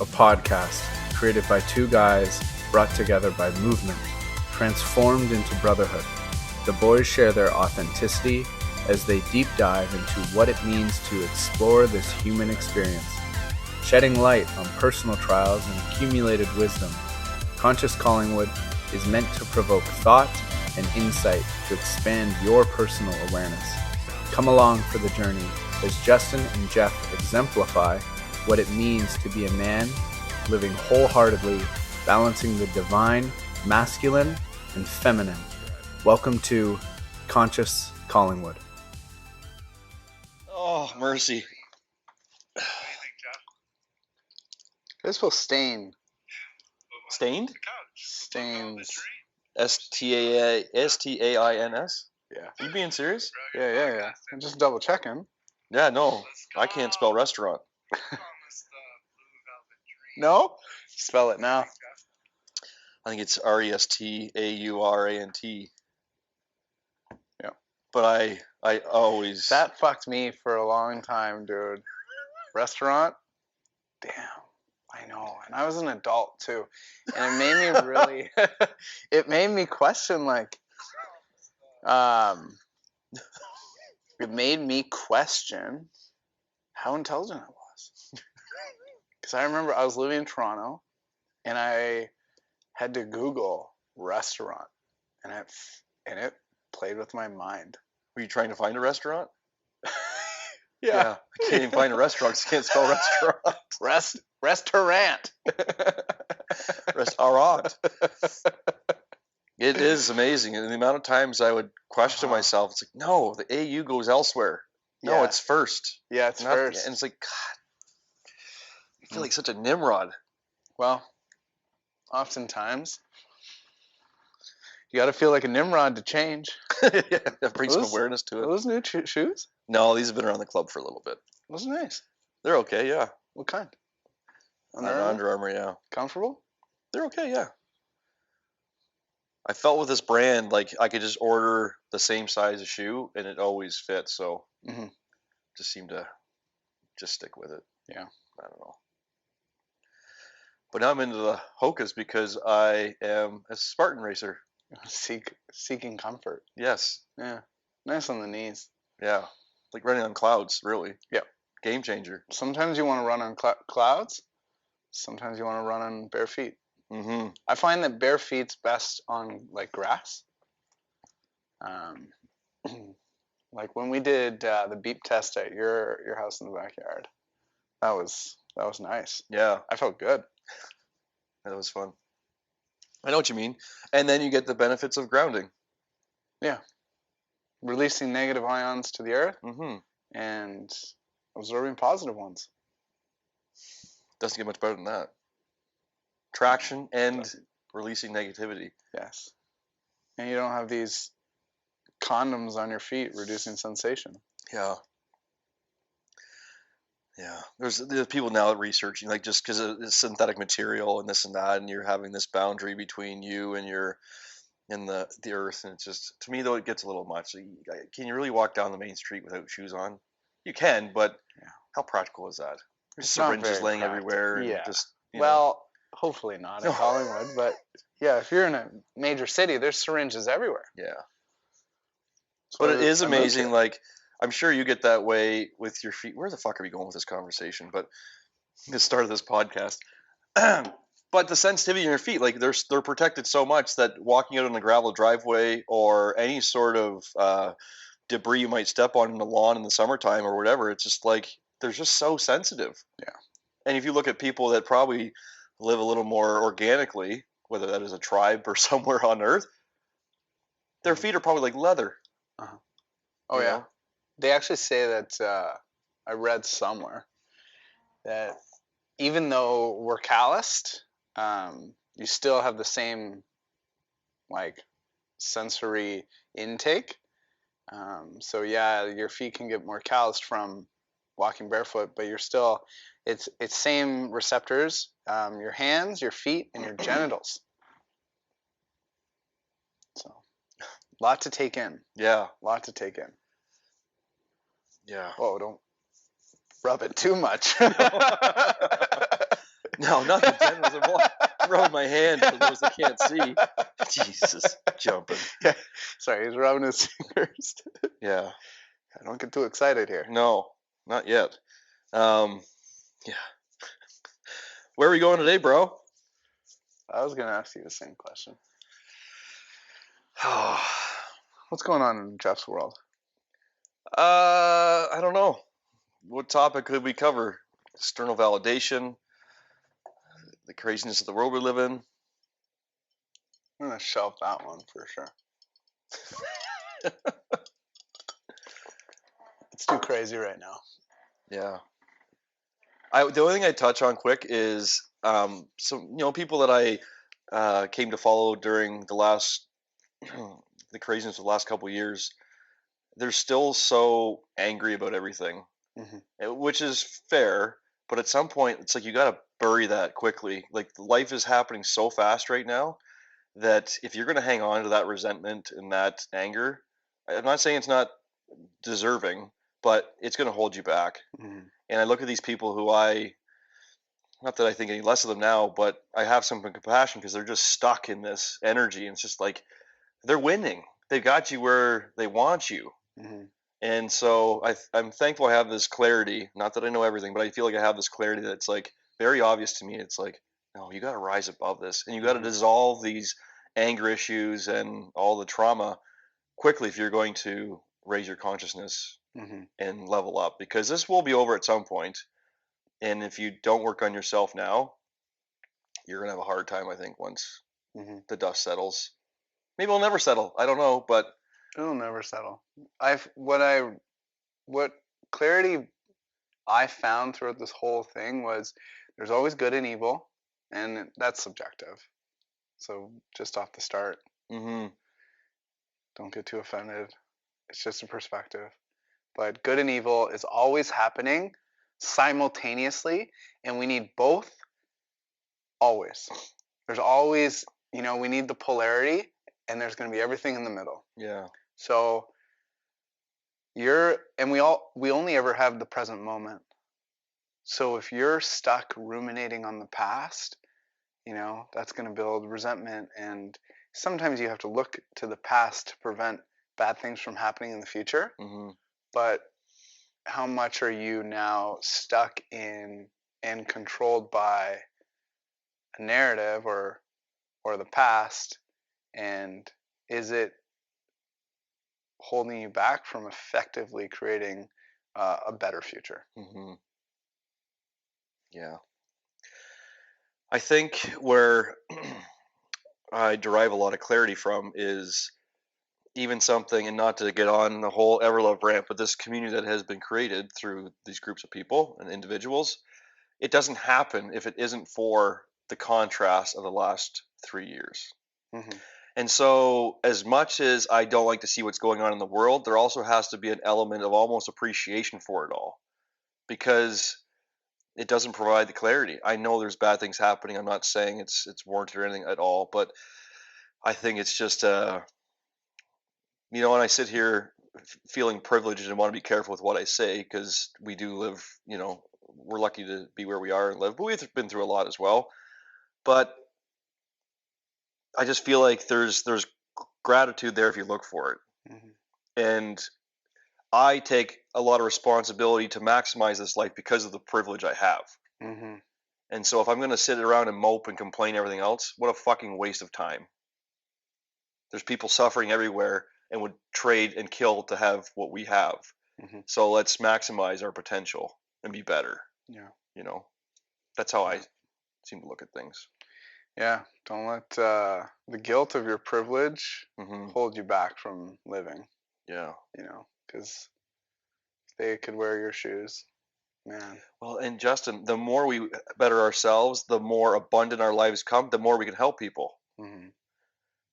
a podcast created by two guys brought together by movement, transformed into brotherhood. The boys share their authenticity as they deep dive into what it means to explore this human experience, shedding light on personal trials and accumulated wisdom. Conscious Collingwood is meant to provoke thought and insight to expand your personal awareness. Come along for the journey as Justin and Jeff exemplify what it means to be a man living wholeheartedly, balancing the divine, masculine, and feminine. Welcome to Conscious Collingwood. Oh, mercy. This will stain. Stained? Stains. S-T-A-I-N-S? Yeah. You being serious? Yeah. I'm just double checking. Yeah, no. I can't spell restaurant. No? Spell it now. I think it's R-E-S-T-A-U-R-A-N-T. Yeah. But I always... That fucked me for a long time, dude. Restaurant? Damn. I know. And I was an adult, too. And it made me really... it made me question, like... It made me question how intelligent I was. Because I remember I was living in Toronto, and I had to Google restaurant, and it played with my mind. Were you trying to find a restaurant? Yeah. I can't even find a restaurant because I can't spell restaurant. Restaurant. Restaurant. It is amazing. And the amount of times I would question myself, it's like, no, the AU goes elsewhere. No, Yeah. it's first. Yeah, it's first. And it's like, God, I feel like such a Nimrod. Well, oftentimes, you got to feel like a Nimrod to change. Yeah, that brings some awareness to it. Are those new shoes? No, these have been around the club for a little bit. Those are nice. They're okay, yeah. What kind? Under Armour, yeah. Comfortable? They're okay, yeah. I felt with this brand, like I could just order the same size of shoe and it always fits. So just seemed to just stick with it. Yeah. I don't know. But now I'm into the Hokas because I am a Spartan racer. Seeking comfort. Yes. Yeah. Nice on the knees. Yeah. Like running on clouds, really. Yeah. Game changer. Sometimes you want to run on clouds. Sometimes you want to run on bare feet. Mm-hmm. I find that bare feet's best on like grass. Like when we did the beep test at your house in the backyard, that was nice. Yeah, I felt good. That was fun. I know what you mean. And then you get the benefits of grounding. Yeah, releasing negative ions to the earth and absorbing positive ones. Doesn't get much better than that. Traction and releasing negativity. Yes. And you don't have these condoms on your feet reducing sensation. Yeah. Yeah. There's people now researching, like, just because it's synthetic material and this and that, and you're having this boundary between you and the earth, and it's just, to me though, it gets a little much. Can you really walk down the main street without shoes on? You can, but how practical is that? There's syringes laying everywhere. And just, well, hopefully not in Collingwood, but yeah, if you're in a major city, there's syringes everywhere. Yeah. But it is amazing. Like, I'm sure you get that way with your feet. Where the fuck are we going with this conversation? But the start of this podcast. But the sensitivity in your feet, like they're protected so much that walking out on a gravel driveway or any sort of debris you might step on in the lawn in the summertime or whatever, it's just like they're just so sensitive. Yeah. And if you look at people that probably live a little more organically, whether that is a tribe or somewhere on earth, their feet are probably like leather. Oh yeah. They actually say that I read somewhere that even though we're calloused, you still have the same like sensory intake. So yeah, your feet can get more calloused from walking barefoot, but you're still it's same receptors, your hands, your feet, and your genitals. So lot to take in. Yeah. Lot to take in. Yeah. Oh, don't rub it too much. No, not the 10 was involved. I'm rubbing my hand for those that can't see. Jesus, jumping. Yeah. Sorry, he's rubbing his fingers. Yeah. I don't get too excited here. No, not yet. Yeah. Where are we going today, bro? I was going to ask you the same question. What's going on in Jeff's world? I don't know. What topic could we cover? External validation, the craziness of the world we live in. I'm going to shelve that one for sure. It's too crazy right now. Yeah. The only thing I touch on quick is some people that I came to follow during the last the craziness of the last couple of years. They're still so angry about everything, which is fair. But at some point, it's like you got to bury that quickly. Like life is happening so fast right now that if you're going to hang on to that resentment and that anger, I'm not saying it's not deserving, but it's going to hold you back. And I look at these people who not that I think any less of them now, but I have some compassion because they're just stuck in this energy. And it's just like they're winning. They've got you where they want you. And so I'm thankful I have this clarity. Not that I know everything, but I feel like I have this clarity that's like very obvious to me. It's like, no, you got to rise above this, and you got to dissolve these anger issues and all the trauma quickly if you're going to raise your consciousness and level up, because this will be over at some point. And if you don't work on yourself now, you're going to have a hard time, I think, once the dust settles. Maybe it'll never settle. I don't know, but it'll never settle. What clarity I found throughout this whole thing was there's always good and evil, and that's subjective. So just off the start, don't get too offended. It's just a perspective. But good and evil is always happening simultaneously, and we need both always. There's always, we need the polarity, and there's going to be everything in the middle. Yeah. So we only ever have the present moment. So if you're stuck ruminating on the past, that's going to build resentment, and sometimes you have to look to the past to prevent bad things from happening in the future. But how much are you now stuck in and controlled by a narrative or the past, and is it holding you back from effectively creating a better future? Yeah. I think where I derive a lot of clarity from is even something, and not to get on the whole Everlove rant, but this community that has been created through these groups of people and individuals, it doesn't happen if it isn't for the contrast of the last 3 years. And so as much as I don't like to see what's going on in the world, there also has to be an element of almost appreciation for it all, because it doesn't provide the clarity. I know there's bad things happening. I'm not saying it's warranted or anything at all, but I think it's just when I sit here feeling privileged and want to be careful with what I say, because we do live, we're lucky to be where we are and live, but we've been through a lot as well. But I just feel like there's gratitude there if you look for it. And I take a lot of responsibility to maximize this life because of the privilege I have. And so if I'm going to sit around and mope and complain everything else, what a fucking waste of time. There's people suffering everywhere and would trade and kill to have what we have. So let's maximize our potential and be better. Yeah. That's how I seem to look at things. Yeah. Don't let the guilt of your privilege hold you back from living. Yeah. Because they could wear your shoes, man. Well, and Justin, the more we better ourselves, the more abundant our lives come, the more we can help people. I'm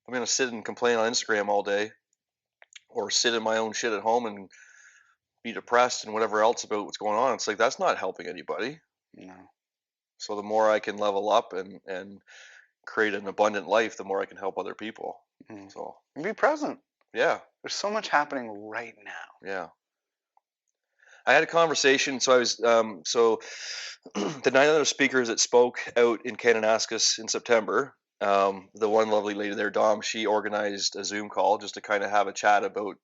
going to sit and complain on Instagram all day, or sit in my own shit at home and be depressed and whatever else about what's going on. It's like, that's not helping anybody. No. So the more I can level up and create an abundant life, the more I can help other people. So and be present. Yeah. There's so much happening right now. Yeah. I had a conversation. So I was the 9 other speakers that spoke out in Kananaskis in September. The one lovely lady there, Dom, she organized a Zoom call just to kind of have a chat about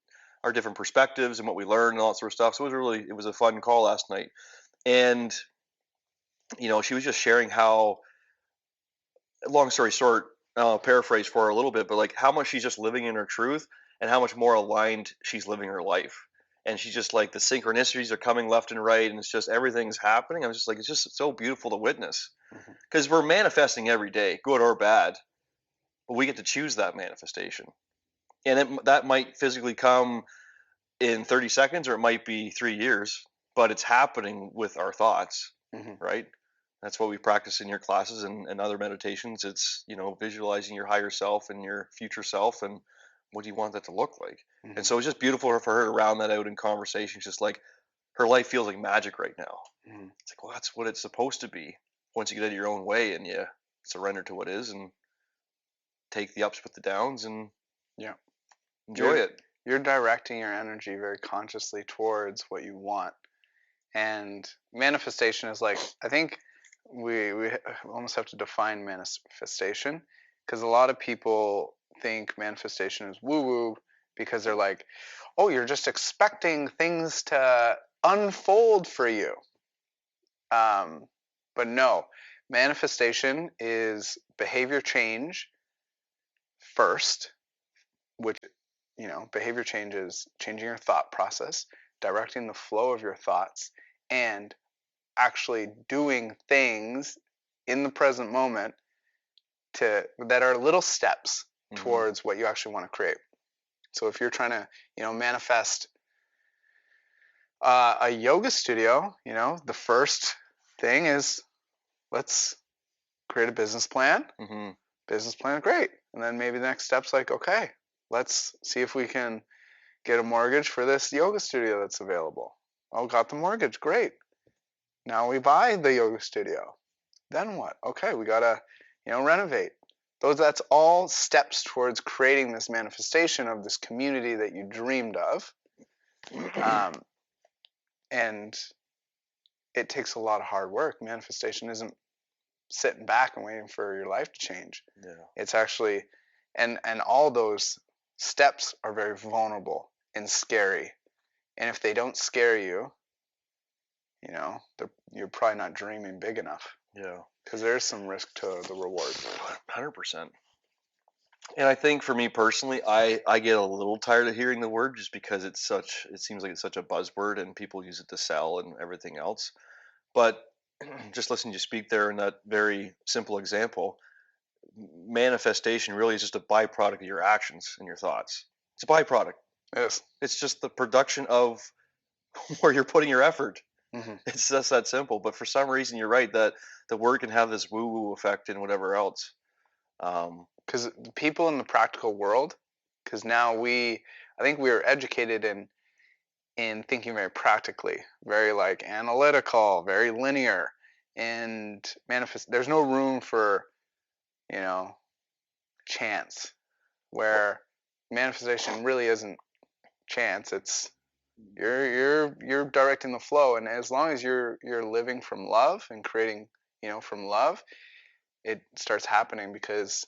our different perspectives and what we learned and all that sort of stuff. So it was a fun call last night. And she was just sharing how, long story short, I'll paraphrase for her a little bit, but like how much she's just living in her truth and how much more aligned she's living her life. And she's just like, the synchronicities are coming left and right, and it's just everything's happening. I'm just like, it's just so beautiful to witness, because we're manifesting every day, good or bad, but we get to choose that manifestation. And that might physically come in 30 seconds, or it might be 3 years, but it's happening with our thoughts, right? That's what we practice in your classes and other meditations. It's, visualizing your higher self and your future self, and what do you want that to look like? And so it's just beautiful for her to round that out in conversations. Just like, her life feels like magic right now. It's like, well, that's what it's supposed to be once you get out of your own way and you surrender to what is and take the ups with the downs and enjoy it. You're directing your energy very consciously towards what you want. And manifestation is like, I think we almost have to define manifestation, because a lot of people think manifestation is woo-woo, because they're like, oh, you're just expecting things to unfold for you. But no, manifestation is behavior change first, which, behavior change is changing your thought process, directing the flow of your thoughts, and actually doing things in the present moment that are little steps towards what you actually want to create. So if you're trying to, manifest a yoga studio, the first thing is, let's create a business plan. Business plan, great. And then maybe the next step's like, okay, let's see if we can get a mortgage for this yoga studio that's available. Oh, got the mortgage, great. Now we buy the yoga studio. Then what? Okay, we gotta, renovate. That's all steps towards creating this manifestation of this community that you dreamed of. And it takes a lot of hard work. Manifestation isn't sitting back and waiting for your life to change. Yeah. It's actually, and all those steps are very vulnerable and scary. And if they don't scare you, you're probably not dreaming big enough. Yeah. Because there's some risk to the reward. 100%. And I think for me personally, I get a little tired of hearing the word, just because it seems like it's such a buzzword and people use it to sell and everything else. But just listening to you speak there in that very simple example, manifestation really is just a byproduct of your actions and your thoughts. It's a byproduct. Yes. It's just the production of where you're putting your effort. It's just that simple. But for some reason, you're right that the word can have this woo-woo effect and whatever else. Because people in the practical world, because now I think we are educated in thinking very practically, very like analytical, very linear, and there's no room for, chance, where manifestation really isn't chance. It's you're directing the flow, and as long as you're living from love and creating, from love, it starts happening, because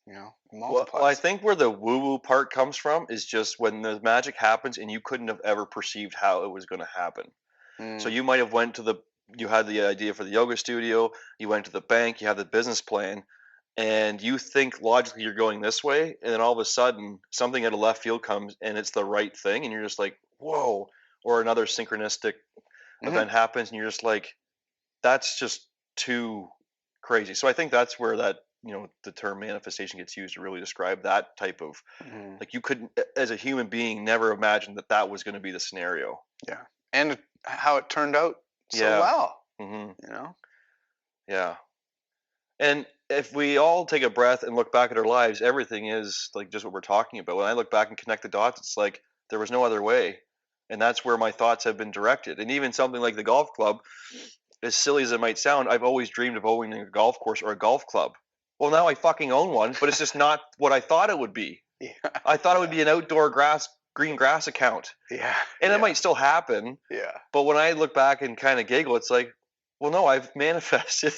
it multiplies. Well, I think where the woo-woo part comes from is just when the magic happens and you couldn't have ever perceived how it was going to happen. So you might have you had the idea for the yoga studio, you went to the bank, you have the business plan, and you think logically you're going this way, and then all of a sudden something out of left field comes and it's the right thing, and you're just like, whoa. Or another synchronistic event happens and you're just like, that's just too crazy. So I think that's where that, the term manifestation gets used to really describe that type of, like, you couldn't, as a human being, never imagine that was going to be the scenario. Yeah. And how it turned out so well. Yeah. And if we all take a breath and look back at our lives, everything is like just what we're talking about. When I look back and connect the dots, it's like there was no other way. And that's where my thoughts have been directed. And even something like the golf club, as silly as it might sound, I've always dreamed of owning a golf course or a golf club. Well, now I fucking own one, but it's just not what I thought it would be. Yeah. I thought it would be an outdoor grass green grass account. Yeah. And it might still happen. Yeah. But when I look back and kind of giggle, it's like, well, no, I've manifested.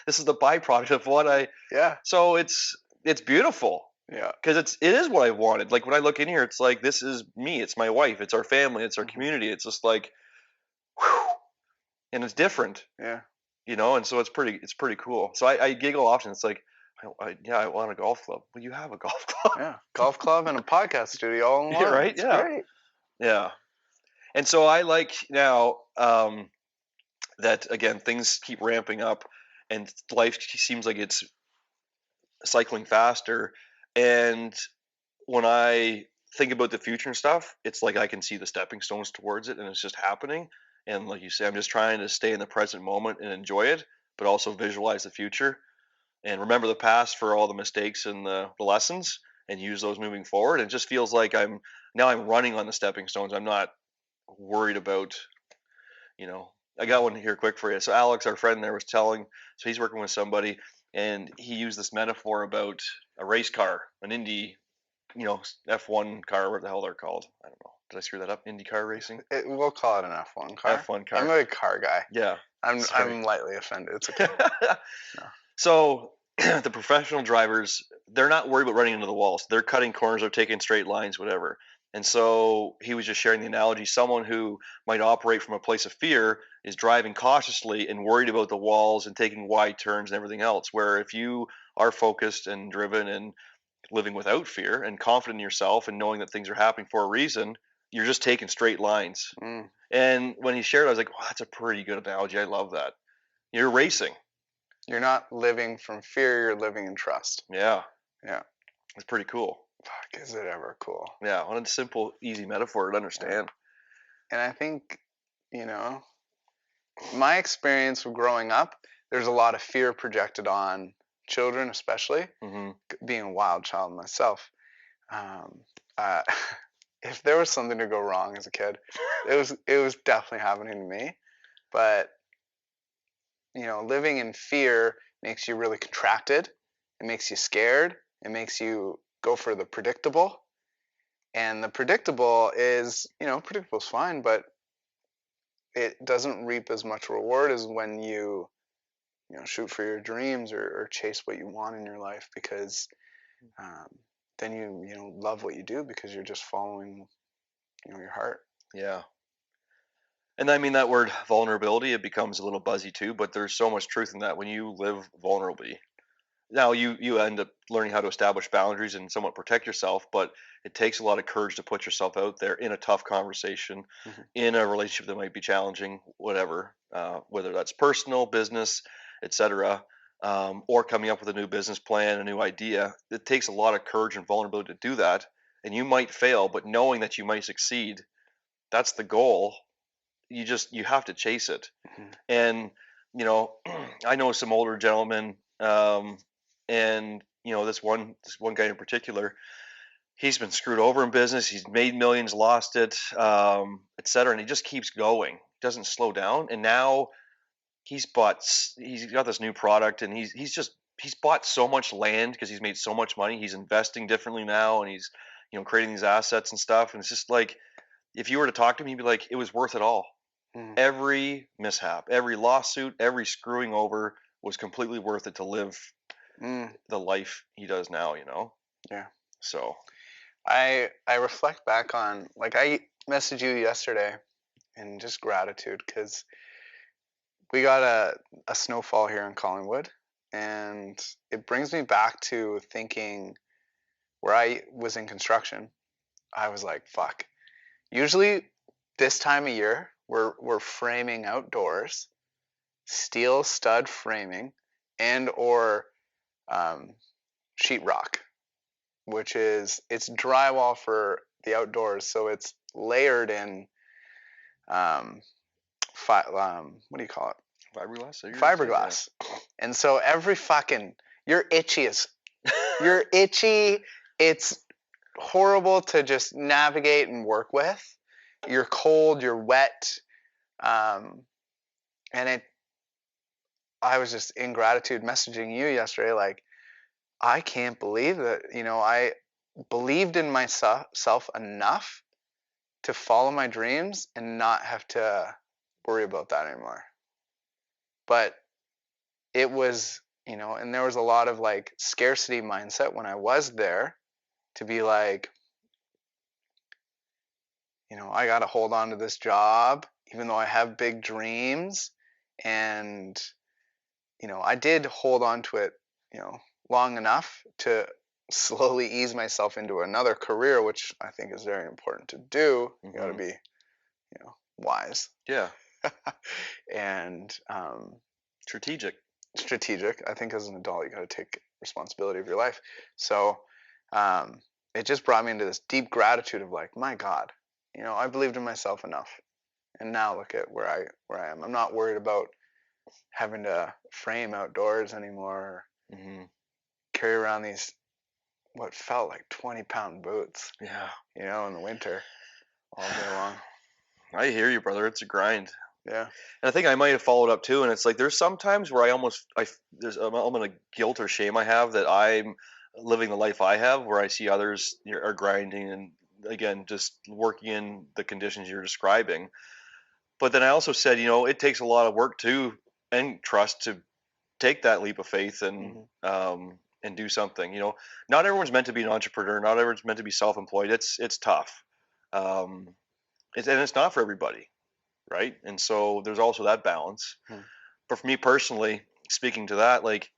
This is the byproduct of what I. Yeah. So it's beautiful. Yeah. Because it is what I wanted. Like when I look in here, it's like, this is me. It's my wife. It's our family. It's our community. It's just like, whew, and it's different. Yeah. And so it's pretty cool. So I giggle often. It's like, I want a golf club. Well, you have a golf club. Yeah. Golf club and a podcast studio all in one. Right? It's Yeah. great. Yeah. And so I like now that, again, things keep ramping up and life seems like it's cycling faster. And when I think about the future and stuff, it's like I can see the stepping stones towards it and it's just happening. And like you say, I'm just trying to stay in the present moment and enjoy it, but also visualize the future and remember the past for all the mistakes and the lessons and use those moving forward. It just feels like I'm running on the stepping stones. I'm not worried about, I got one here quick for you. So Alex, our friend there, was telling, so he's working with somebody and he used this metaphor about a race car, an Indy, F1 car, what the hell they're called. I don't know. Did I screw that up? IndyCar racing? We'll call it an F1 car. F1 car. I'm a car guy. Yeah. I'm lightly offended. It's okay. No. So the professional drivers, they're not worried about running into the walls. They're cutting corners, they're taking straight lines, whatever. And so he was just sharing the analogy. Someone who might operate from a place of fear is driving cautiously and worried about the walls and taking wide turns and everything else. Where if you are focused and driven and living without fear and confident in yourself and knowing that things are happening for a reason, you're just taking straight lines. And when he shared, I was like, wow, that's a pretty good analogy. I love that. You're racing. You're not living from fear, you're living in trust. Yeah. Yeah. It's pretty cool. Fuck, is it ever cool? Yeah, what a simple, easy metaphor to understand. And I think, my experience of growing up, there's a lot of fear projected on children, especially, being a wild child myself. If there was something to go wrong as a kid, it was definitely happening to me. But living in fear makes you really contracted. It makes you scared. It makes you go for the predictable. And the predictable is, predictable is fine, but it doesn't reap as much reward as when you shoot for your dreams or chase what you want in your life, because then you love what you do because you're just following your heart. Yeah. And I mean, that word vulnerability, it becomes a little buzzy too, but there's so much truth in that when you live vulnerably. Now you end up learning how to establish boundaries and somewhat protect yourself, but it takes a lot of courage to put yourself out there in a tough conversation, in a relationship that might be challenging, whatever, whether that's personal, business, etc., or coming up with a new business plan, a new idea. It takes a lot of courage and vulnerability to do that, and you might fail, but knowing that you might succeed, that's the goal. You have to chase it. And I know some older gentlemen, and this one guy in particular, he's been screwed over in business. He's made millions, lost it, etc. And he just keeps going, doesn't slow down. And now he's got this new product, and he's bought so much land because he's made so much money. He's investing differently now, and he's creating these assets and stuff. And it's just like, if you were to talk to him, he'd be like, it was worth it all. Every mishap, every lawsuit, every screwing over was completely worth it to live the life he does now, Yeah. So I reflect back on, like, I messaged you yesterday in just gratitude because we got a snowfall here in Collingwood, and it brings me back to thinking where I was in construction. I was like, fuck. Usually this time of year, we're framing outdoors, steel stud framing, and or sheetrock, which is, it's drywall for the outdoors, so it's layered in what do you call it? Fiberglass. Yeah. And so you're itchy. It's horrible to just navigate and work with. You're cold, you're wet, and I was just in gratitude messaging you yesterday, like, I can't believe that, I believed in myself enough to follow my dreams and not have to worry about that anymore. But it was, and there was a lot of like scarcity mindset when I was there, to be like, I got to hold on to this job, even though I have big dreams. And, I did hold on to it, long enough to slowly ease myself into another career, which I think is very important to do. You got to be, wise. Yeah. And strategic. I think as an adult, you got to take responsibility of your life. So it just brought me into this deep gratitude of like, my God, I believed in myself enough, and now look at where I am. I'm not worried about having to frame outdoors anymore, carry around these what felt like 20-pound boots. Yeah. In the winter, all day long. I hear you, brother. It's a grind. Yeah. And I think I might have followed up too. And it's like there's sometimes where there's an element of guilt or shame I have that I'm living the life I have, where I see others are grinding and again just working in the conditions you're describing. But then I also said, it takes a lot of work too and trust to take that leap of faith and do something. Not everyone's meant to be an entrepreneur. Not everyone's meant to be self-employed. It's tough, and it's not for everybody, right? And so there's also that balance. But for me personally, speaking to that, like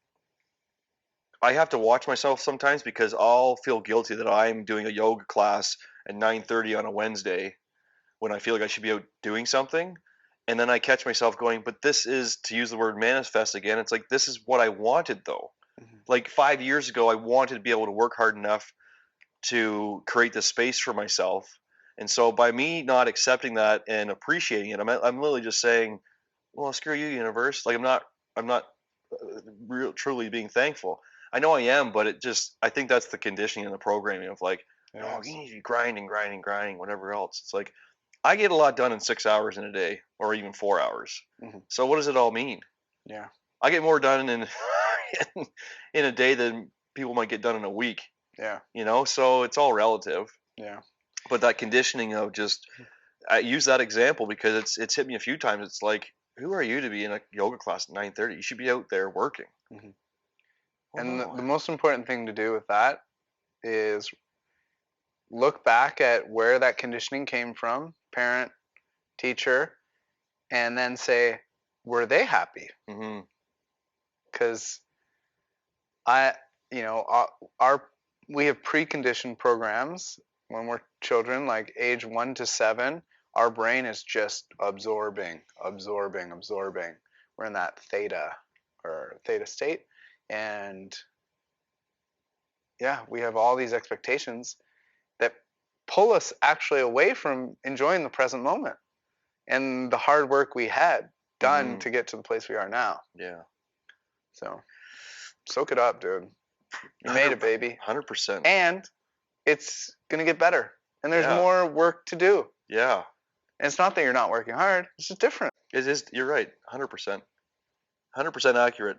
I have to watch myself sometimes because I'll feel guilty that I'm doing a yoga class at 9:30 on a Wednesday when I feel like I should be out doing something. And then I catch myself going, but this is, to use the word manifest again, it's like, this is what I wanted though. Like 5 years ago, I wanted to be able to work hard enough to create this space for myself. And so by me not accepting that and appreciating it, I'm literally just saying, well, screw you, universe. Like I'm not truly being thankful. I know I am, but I think that's the conditioning and the programming of like, oh, you need to be grinding, whatever else. It's like, I get a lot done in 6 hours in a day, or even 4 hours. So what does it all mean? Yeah. I get more done in in a day than people might get done in a week. Yeah. So it's all relative. Yeah. But that conditioning of I use that example because it's hit me a few times. It's like, who are you to be in a yoga class at 9:30? You should be out there working. And the most important thing to do with that is look back at where that conditioning came from, parent, teacher, and then say, were they happy? Because we have preconditioned programs when we're children, like age 1 to 7. Our brain is just absorbing. We're in that theta state, and we have all these expectations that pull us actually away from enjoying the present moment and the hard work we had done to get to the place we are now. Yeah. So soak it up, dude. You made it, baby. 100%. And it's going to get better. And there's more work to do. Yeah. And it's not that you're not working hard. It's just different. It is. You're right. 100%. 100% accurate.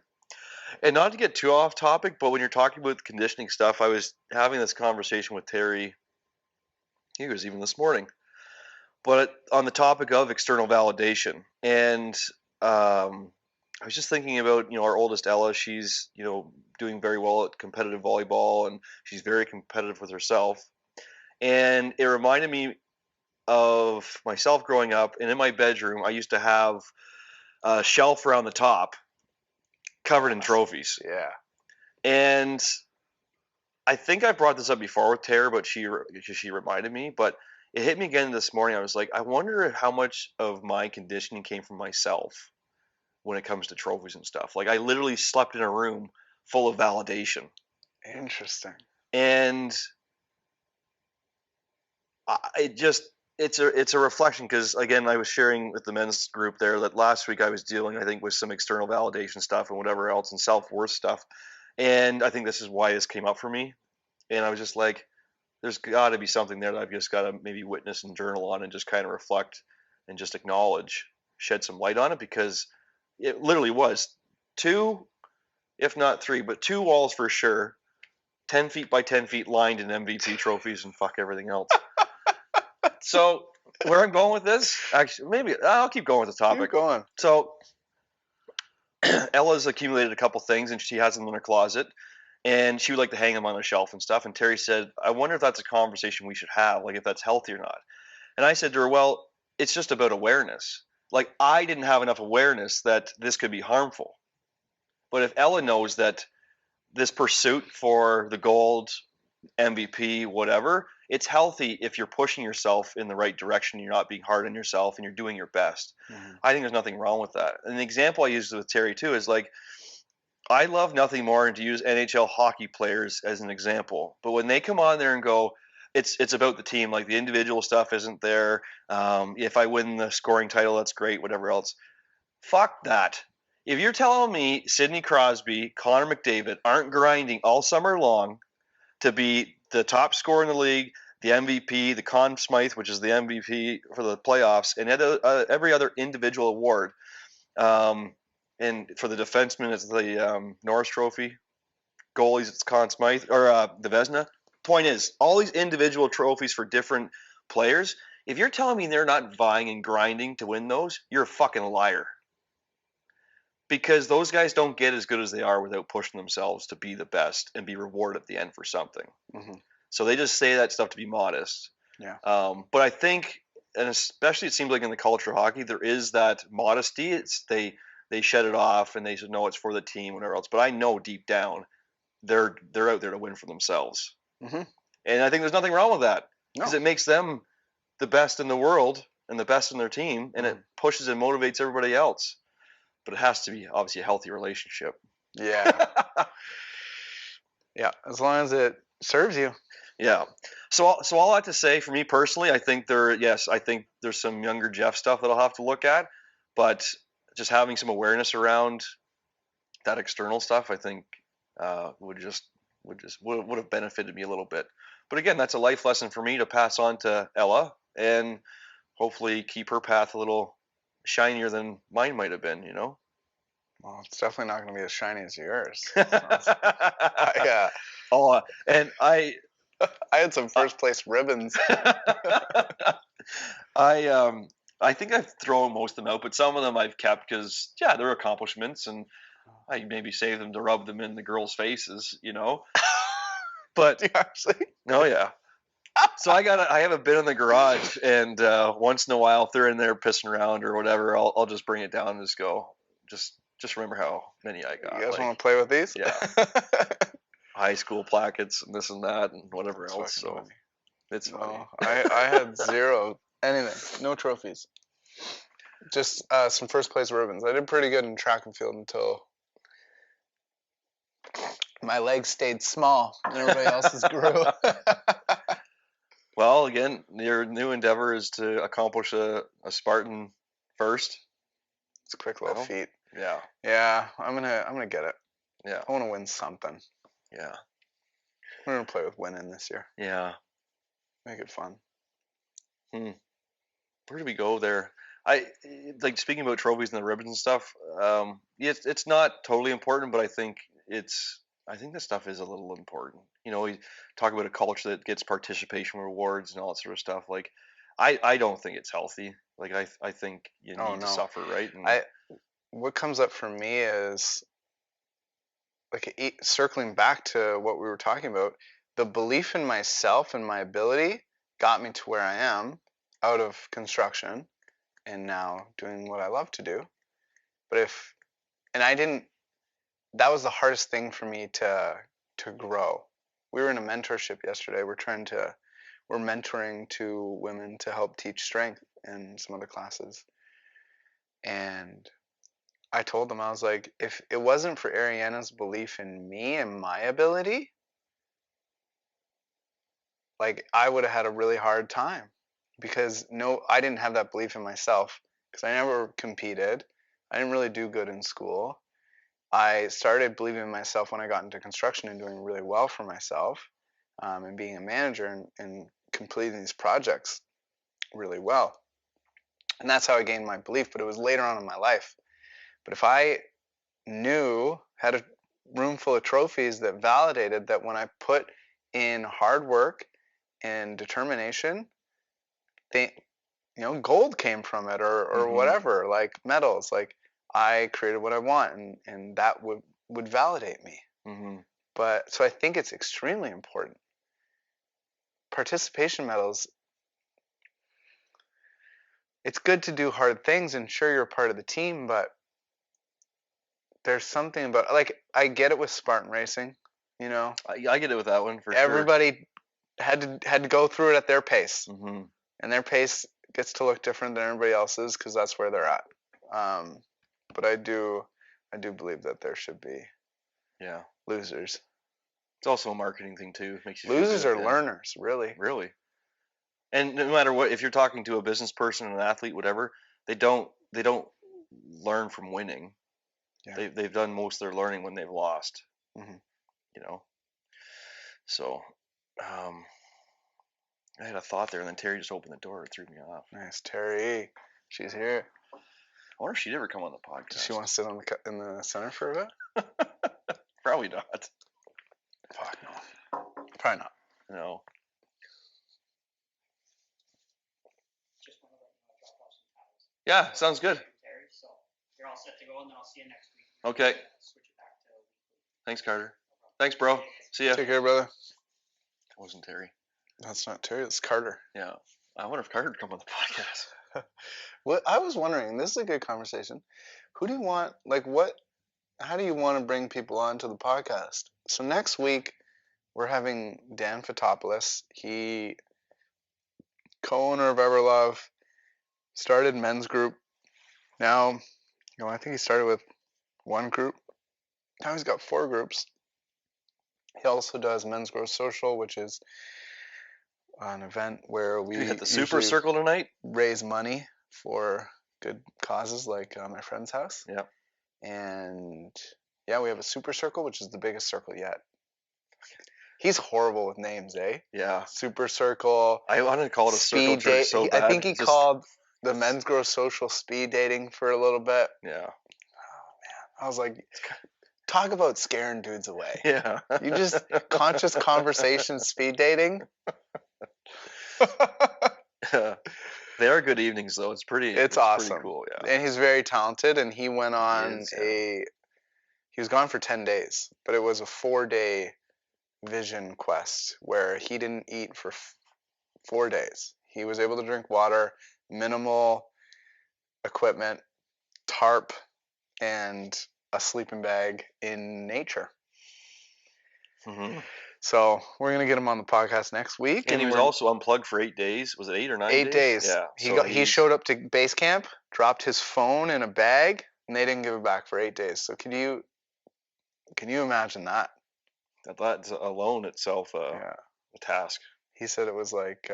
And not to get too off topic, but when you're talking about conditioning stuff, I was having this conversation with Terry. He was even this morning. But on the topic of external validation. And I was just thinking about, our oldest Ella. She's, doing very well at competitive volleyball, and she's very competitive with herself. And it reminded me of myself growing up. And in my bedroom, I used to have a shelf around the top covered in trophies. Yeah. And I think I brought this up before with Tara, but she reminded me. But it hit me again this morning. I was like, I wonder how much of my conditioning came from myself when it comes to trophies and stuff. Like I literally slept in a room full of validation. Interesting. And it's a reflection, because again, I was sharing with the men's group there that last week I was dealing, I think, with some external validation stuff and whatever else and self-worth stuff. And I think this is why this came up for me. And I was just like, there's got to be something there that I've just got to maybe witness and journal on and just kind of reflect and just acknowledge, shed some light on it, because it literally was 2, if not 3, but 2 walls for sure, 10 feet by 10 feet lined in MVP trophies and fuck everything else. So where I'm going with this, actually, maybe I'll keep going with the topic. Keep going. So Ella's accumulated a couple things, and she has them in her closet, and she would like to hang them on a shelf and stuff. And Terry said, "I wonder if that's a conversation we should have, like if that's healthy or not." And I said to her, "Well, it's just about awareness. Like I didn't have enough awareness that this could be harmful, but if Ella knows that this pursuit for the gold, MVP, whatever, it's healthy if you're pushing yourself in the right direction. You're not being hard on yourself and you're doing your best. I think there's nothing wrong with that. And the example I used with Terry too is like, I love nothing more than to use NHL hockey players as an example. But when they come on there and go, it's about the team, like the individual stuff isn't there. If I win the scoring title, that's great, whatever else. Fuck that. If you're telling me Sidney Crosby, Connor McDavid aren't grinding all summer long to be the top scorer in the league, the MVP, the Conn Smythe, which is the MVP for the playoffs, and every other individual award. And for the defensemen, it's the Norris Trophy. Goalies, it's Conn Smythe, or the Vezina. Point is, all these individual trophies for different players, if you're telling me they're not vying and grinding to win those, you're a fucking liar. Because those guys don't get as good as they are without pushing themselves to be the best and be rewarded at the end for something. So they just say that stuff to be modest. Yeah. But I think, and especially it seems like in the culture of hockey, there is that modesty. It's they shed it off and they said, no, it's for the team, whatever else. But I know deep down they're out there to win for themselves. And I think there's nothing wrong with that because it makes them the best in the world and the best in their team, and it pushes and motivates everybody else. But it has to be obviously a healthy relationship. Yeah. Yeah, as long as it serves you. Yeah. So all I have to say for me personally, I think I think there's some younger Jeff stuff that I'll have to look at, but just having some awareness around that external stuff, I think would have benefited me a little bit. But again, that's a life lesson for me to pass on to Ella and hopefully keep her path a little shinier than mine might have been, Well, it's definitely not going to be as shiny as yours. Yeah. Oh, and I had some first place ribbons. I think I've thrown most of them out, but some of them I've kept because they're accomplishments, and I maybe save them to rub them in the girls' faces, But do you actually? Oh yeah. So I have a bin in the garage, and once in a while, if they're in there pissing around or whatever, I'll just bring it down and just go, just remember how many I got. You guys want to play with these? Yeah. High school plackets and this and that and whatever That's else. So funny. it's funny. I had zero, anything, no trophies. Just some first place ribbons. I did pretty good in track and field until my legs stayed small and everybody else's grew. Well, again, your new endeavor is to accomplish a Spartan first. It's a quick little feat. Yeah. Yeah, I'm gonna get it. Yeah. I want to win something. Yeah. We're gonna play with winning this year. Yeah. Make it fun. Where do we go there? I like speaking about trophies and the ribbons and stuff. It's not totally important, but I think this stuff is a little important. We talk about a culture that gets participation rewards and all that sort of stuff. Like, I don't think it's healthy. Like, I think you need to suffer, right? And what comes up for me is like circling back to what we were talking about. The belief in myself and my ability got me to where I am out of construction and now doing what I love to do. But that was the hardest thing for me to grow. We were in a mentorship yesterday. We're mentoring two women to help teach strength in some other classes. And I told them, I was like, if it wasn't for Ariana's belief in me and my ability, like I would have had a really hard time because I didn't have that belief in myself because I never competed. I didn't really do good in school. I started believing in myself when I got into construction and doing really well for myself, and being a manager and completing these projects really well. And that's how I gained my belief, but it was later on in my life. But if I had a room full of trophies that validated that when I put in hard work and determination, gold came from it or whatever, like metals. Like I created what I want, and that would validate me. But so I think it's extremely important. Participation medals, it's good to do hard things, and sure, you're a part of the team, but there's something about, like, I get it with Spartan racing, I get it with that one for sure. Everybody had to go through it at their pace, and their pace gets to look different than everybody else's because that's where they're at. But I do believe that there should be losers. It's also a marketing thing too. Makes you losers are learners, really. Really. And no matter what, if you're talking to a business person, an athlete, whatever, they don't learn from winning. Yeah. They've done most of their learning when they've lost. So, I had a thought there, and then Terry just opened the door and threw me off. Nice, Terry. She's here. I wonder if she'd ever come on the podcast. Does she want to sit in the center for a bit? Probably not. Fuck no. Probably not. No. Yeah, sounds good. So you're all set to go, and then I'll see you next week. Okay. Switch it back to. Thanks, Carter. Thanks, bro. See ya. Take care, brother. That wasn't Terry. That's not Terry. It's Carter. Yeah. I wonder if Carter would come on the podcast. What I was wondering, this is a good conversation. Who do you want? Like, how do you want to bring people on to the podcast? So next week, we're having Dan Fotopoulos. He, co-owner of Everlove, started men's group. Now, I think he started with one group. Now he's got 4 groups. He also does Men's Growth Social, which is an event where we hit the Super Circle tonight. Raise money for good causes, like my friend's house. Yeah. And yeah, we have a Super Circle, which is the biggest circle yet. He's horrible with names, eh? Yeah. Super Circle. I wanted to call it a circle jerk so bad. I think he called the Men's Growth Social speed dating for a little bit. Yeah. Oh man, I was like, talk about scaring dudes away. Yeah. You just conscious conversation speed dating. They are good evenings though. It's awesome. Pretty cool, yeah. And he's very talented, and he went on he was gone for 10 days, but it was a 4-day vision quest where he didn't eat for 4 days. He was able to drink water, minimal equipment, tarp, and a sleeping bag in nature. So we're gonna get him on the podcast next week. And he was also unplugged for 8 days. Was it 8 or 9 days? 8 days. Yeah. He showed up to base camp, dropped his phone in a bag, and they didn't give it back for 8 days. So can you imagine that? That's alone itself a task. He said it was like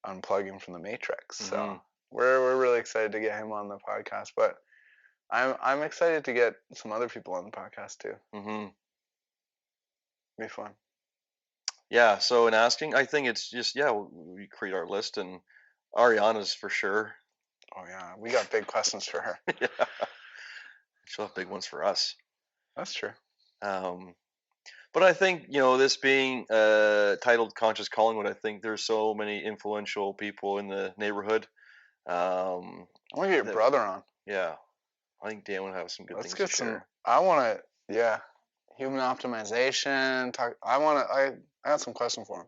unplugging from the Matrix. So we're really excited to get him on the podcast, but I'm excited to get some other people on the podcast too. Be fun. Yeah. So in asking, I think it's just we create our list, and Ariana's for sure. Oh yeah, we got big questions for her. Yeah. She'll have big ones for us. That's true. But I think, this being titled Conscious Collingwood, I think there's so many influential people in the neighborhood. I want to get your brother on. Yeah. I think Dan would have some good things to share. Human optimization. I got some questions for him.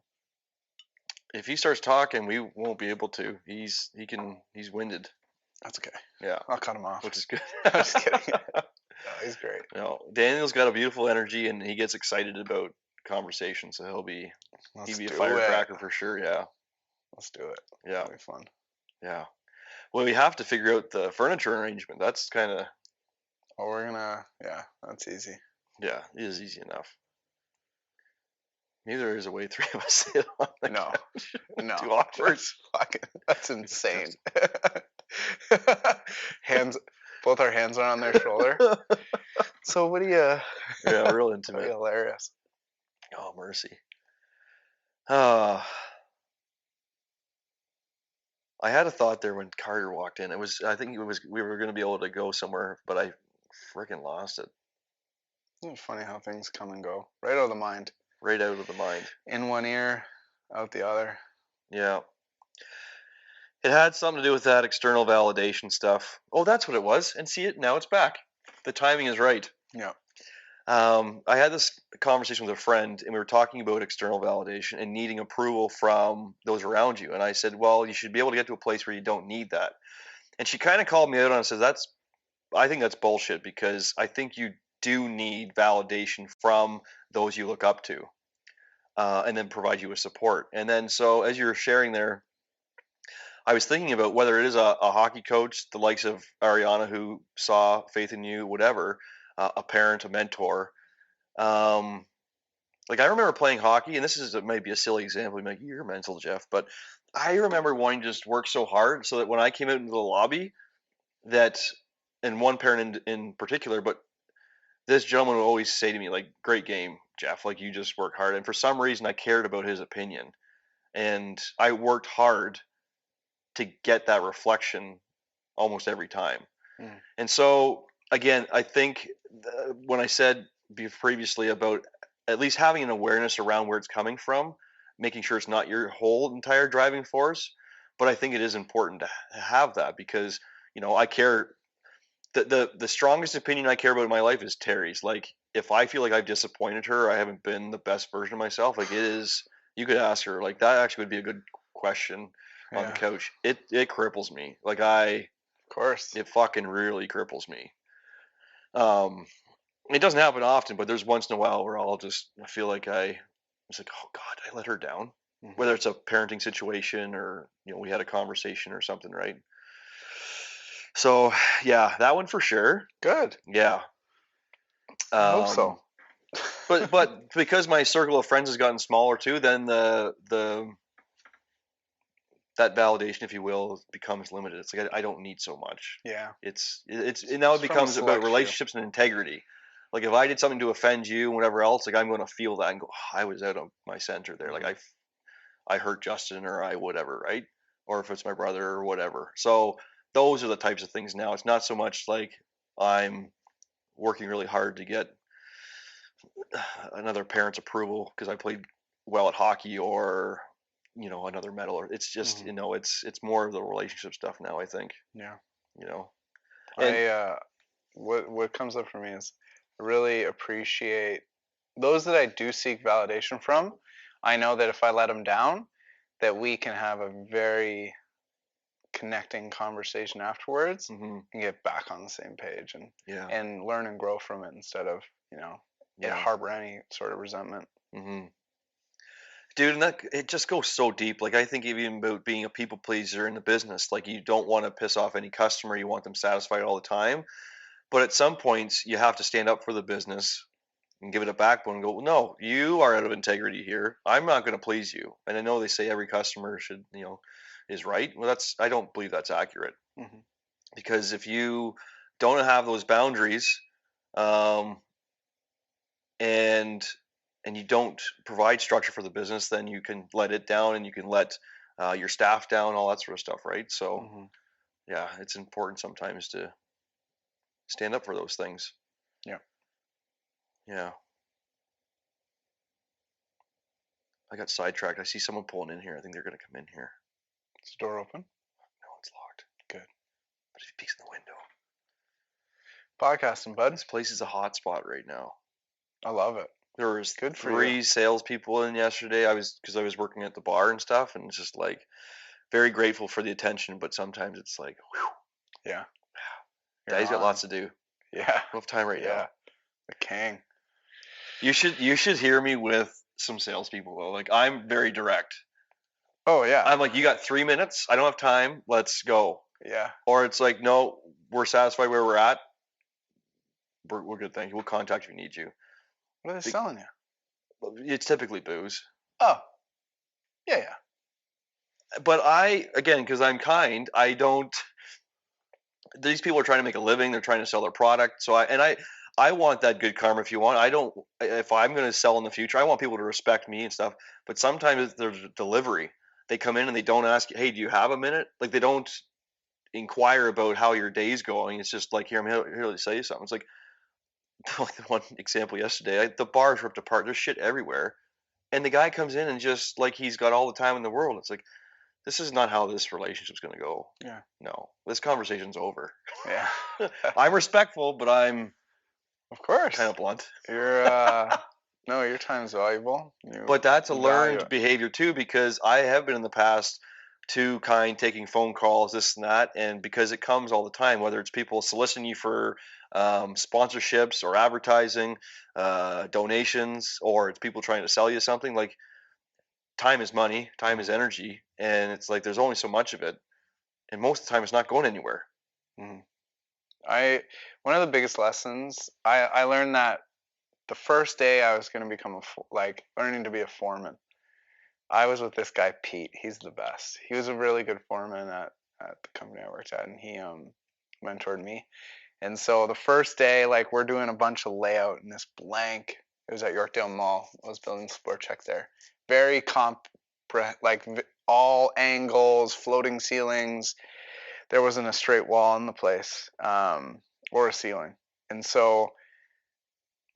If he starts talking, we won't be able to. He's winded. That's okay. Yeah. I'll cut him off. Which is good. I'm just kidding. No, he's great. Daniel's got a beautiful energy, and he gets excited about conversation, so he'll be a firecracker for sure. Yeah. Let's do it. Yeah. It'll be fun. Yeah. Well, we have to figure out the furniture arrangement. That's kind of. Oh, that's easy. Yeah, it is easy enough. Maybe there is a way 3 of us sit on the couch. No. Too awkward. That's insane. Both our hands are on their shoulder. So what do you... Yeah, real intimate. Hilarious. Oh, mercy. I had a thought there when Carter walked in. I think we were going to be able to go somewhere, but I freaking lost it. It's funny how things come and go. Right out of the mind. Right out of the mind. In one ear, out the other. Yeah. It had something to do with that external validation stuff. Oh, that's what it was. And see it now, it's back. The timing is right. Yeah. I had this conversation with a friend, and we were talking about external validation and needing approval from those around you. And I said, well, you should be able to get to a place where you don't need that. And she kind of called me out on it and says, I think that's bullshit, because I think you do need validation from those you look up to, and then provide you with support. And then, so as you were sharing there, I was thinking about whether it is a hockey coach, the likes of Ariana, who saw faith in you, whatever, a parent, a mentor. Like, I remember playing hockey, and this is maybe a silly example. You might be, you're mental, Jeff, but I remember wanting to just work so hard so that when I came out into the lobby, that, and one parent in particular, but this gentleman would always say to me, like, great game, Jeff, like, you just work hard. And for some reason, I cared about his opinion, and I worked hard to get that reflection almost every time. And so, again, I think when I said previously about at least having an awareness around where it's coming from, making sure it's not your whole entire driving force, but I think it is important to have that, because, you know, I care. The strongest opinion I care about in my life is Terry's. Like, if I feel like I've disappointed her, I haven't been the best version of myself, like, it is, you could ask her, like, that actually would be a good question on the couch. It cripples me. Like, of course, it fucking really cripples me. It doesn't happen often, but there's once in a while where I feel like it's like, oh God, I let her down. Mm-hmm. Whether it's a parenting situation or, you know, we had a conversation or something, right? So yeah, that one for sure. Good. Yeah. I hope so. but because my circle of friends has gotten smaller too, then that validation, if you will, becomes limited. It's like, I don't need so much. Yeah. It's now it becomes about relationships and integrity. Like, if I did something to offend you and whatever else, like, I'm going to feel that and go, oh, I was out of my center there. Like, I hurt Justin, or I whatever, right? Or if it's my brother or whatever. So those are the types of things now. It's not so much like I'm working really hard to get another parent's approval because I played well at hockey, or, you know, another medal, or it's just, you know, it's more of the relationship stuff now, I think. Yeah. You know, and what comes up for me is I really appreciate those that I do seek validation from. I know that if I let them down, that we can have a very connecting conversation afterwards, and get back on the same page, and learn and grow from it, instead of, you know, harbor any sort of resentment. Dude, and it just goes so deep. Like, I think even about being a people pleaser in the business, like, you don't want to piss off any customer. You want them satisfied all the time. But at some points, you have to stand up for the business and give it a backbone and go, no, you are out of integrity here. I'm not going to please you. And I know they say every customer should, you know, is right. Well, I don't believe that's accurate. Because if you don't have those boundaries, and you don't provide structure for the business, then you can let it down, and you can let your staff down, all that sort of stuff, right? So, yeah, it's important sometimes to stand up for those things. Yeah. I got sidetracked. I see someone pulling in here. I think they're going to come in here. Is the door open? No, it's locked. Good. But if he peeks in the window. Podcasting, bud. This place is a hot spot right now. I love it. There was good for 3 salespeople in yesterday. Because I was working at the bar and stuff, and it's just like, very grateful for the attention, but sometimes it's like, whew. Yeah. Daddy's got lots to do. Yeah. I don't have time right now. The king. You should hear me with some salespeople though. Like, I'm very direct. Oh yeah. I'm like, you got 3 minutes? I don't have time. Let's go. Yeah. Or it's like, no, we're satisfied where we're at. We're good, thank you. We'll contact you if we need you. What are they selling you? It's typically booze. Oh. Yeah. But again, because I'm kind, these people are trying to make a living. They're trying to sell their product. So I want that good karma if you want. If I'm going to sell in the future, I want people to respect me and stuff. But sometimes there's delivery. They come in and they don't ask you, hey, do you have a minute? Like, they don't inquire about how your day's going. It's just like, here, I'm here to sell you something. It's like the one example yesterday, the bar's ripped apart. There's shit everywhere. And the guy comes in and just like, he's got all the time in the world. It's like, this is not how this relationship's going to go. Yeah. No, this conversation's over. Yeah. I'm respectful, but I'm Of course. kind of blunt. You're no, your time's valuable. But that's a value learned it. behavior too, because I have been in the past too kind, taking phone calls, this and that, and because it comes all the time, whether it's people soliciting you for sponsorships or advertising, donations, or it's people trying to sell you something. Like, time is money, time is energy, and it's like there's only so much of it, and most of the time it's not going anywhere. One of the biggest lessons I learned that the first day I was going to become learning to be a foreman. I was with this guy Pete. He's the best. He was a really good foreman at the company I worked at, and he mentored me. And so the first day, like, we're doing a bunch of layout in this blank. It was at Yorkdale Mall. I was building Sport Check there. Very all angles, floating ceilings. There wasn't a straight wall in the place, or a ceiling. And so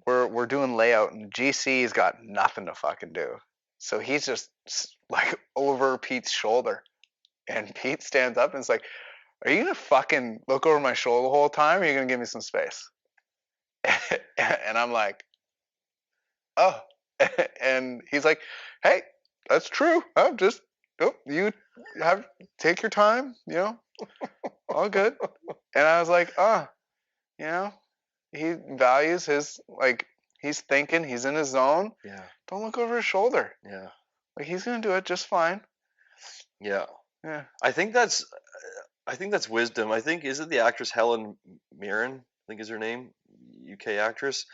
we're doing layout, and GC's got nothing to fucking do. So he's just like over Pete's shoulder, and Pete stands up and is like, "Are you gonna fucking look over my shoulder the whole time, or are you gonna give me some space?" And I'm like, "Oh," and he's like, "Hey, that's true. I'm just, you take your time, all good." And I was like, he values his, he's thinking, he's in his zone. Yeah. Don't look over his shoulder. Yeah. Like, he's gonna do it just fine. Yeah. Yeah. I think that's wisdom. I think, is it the actress Helen Mirren? I think is her name, UK actress.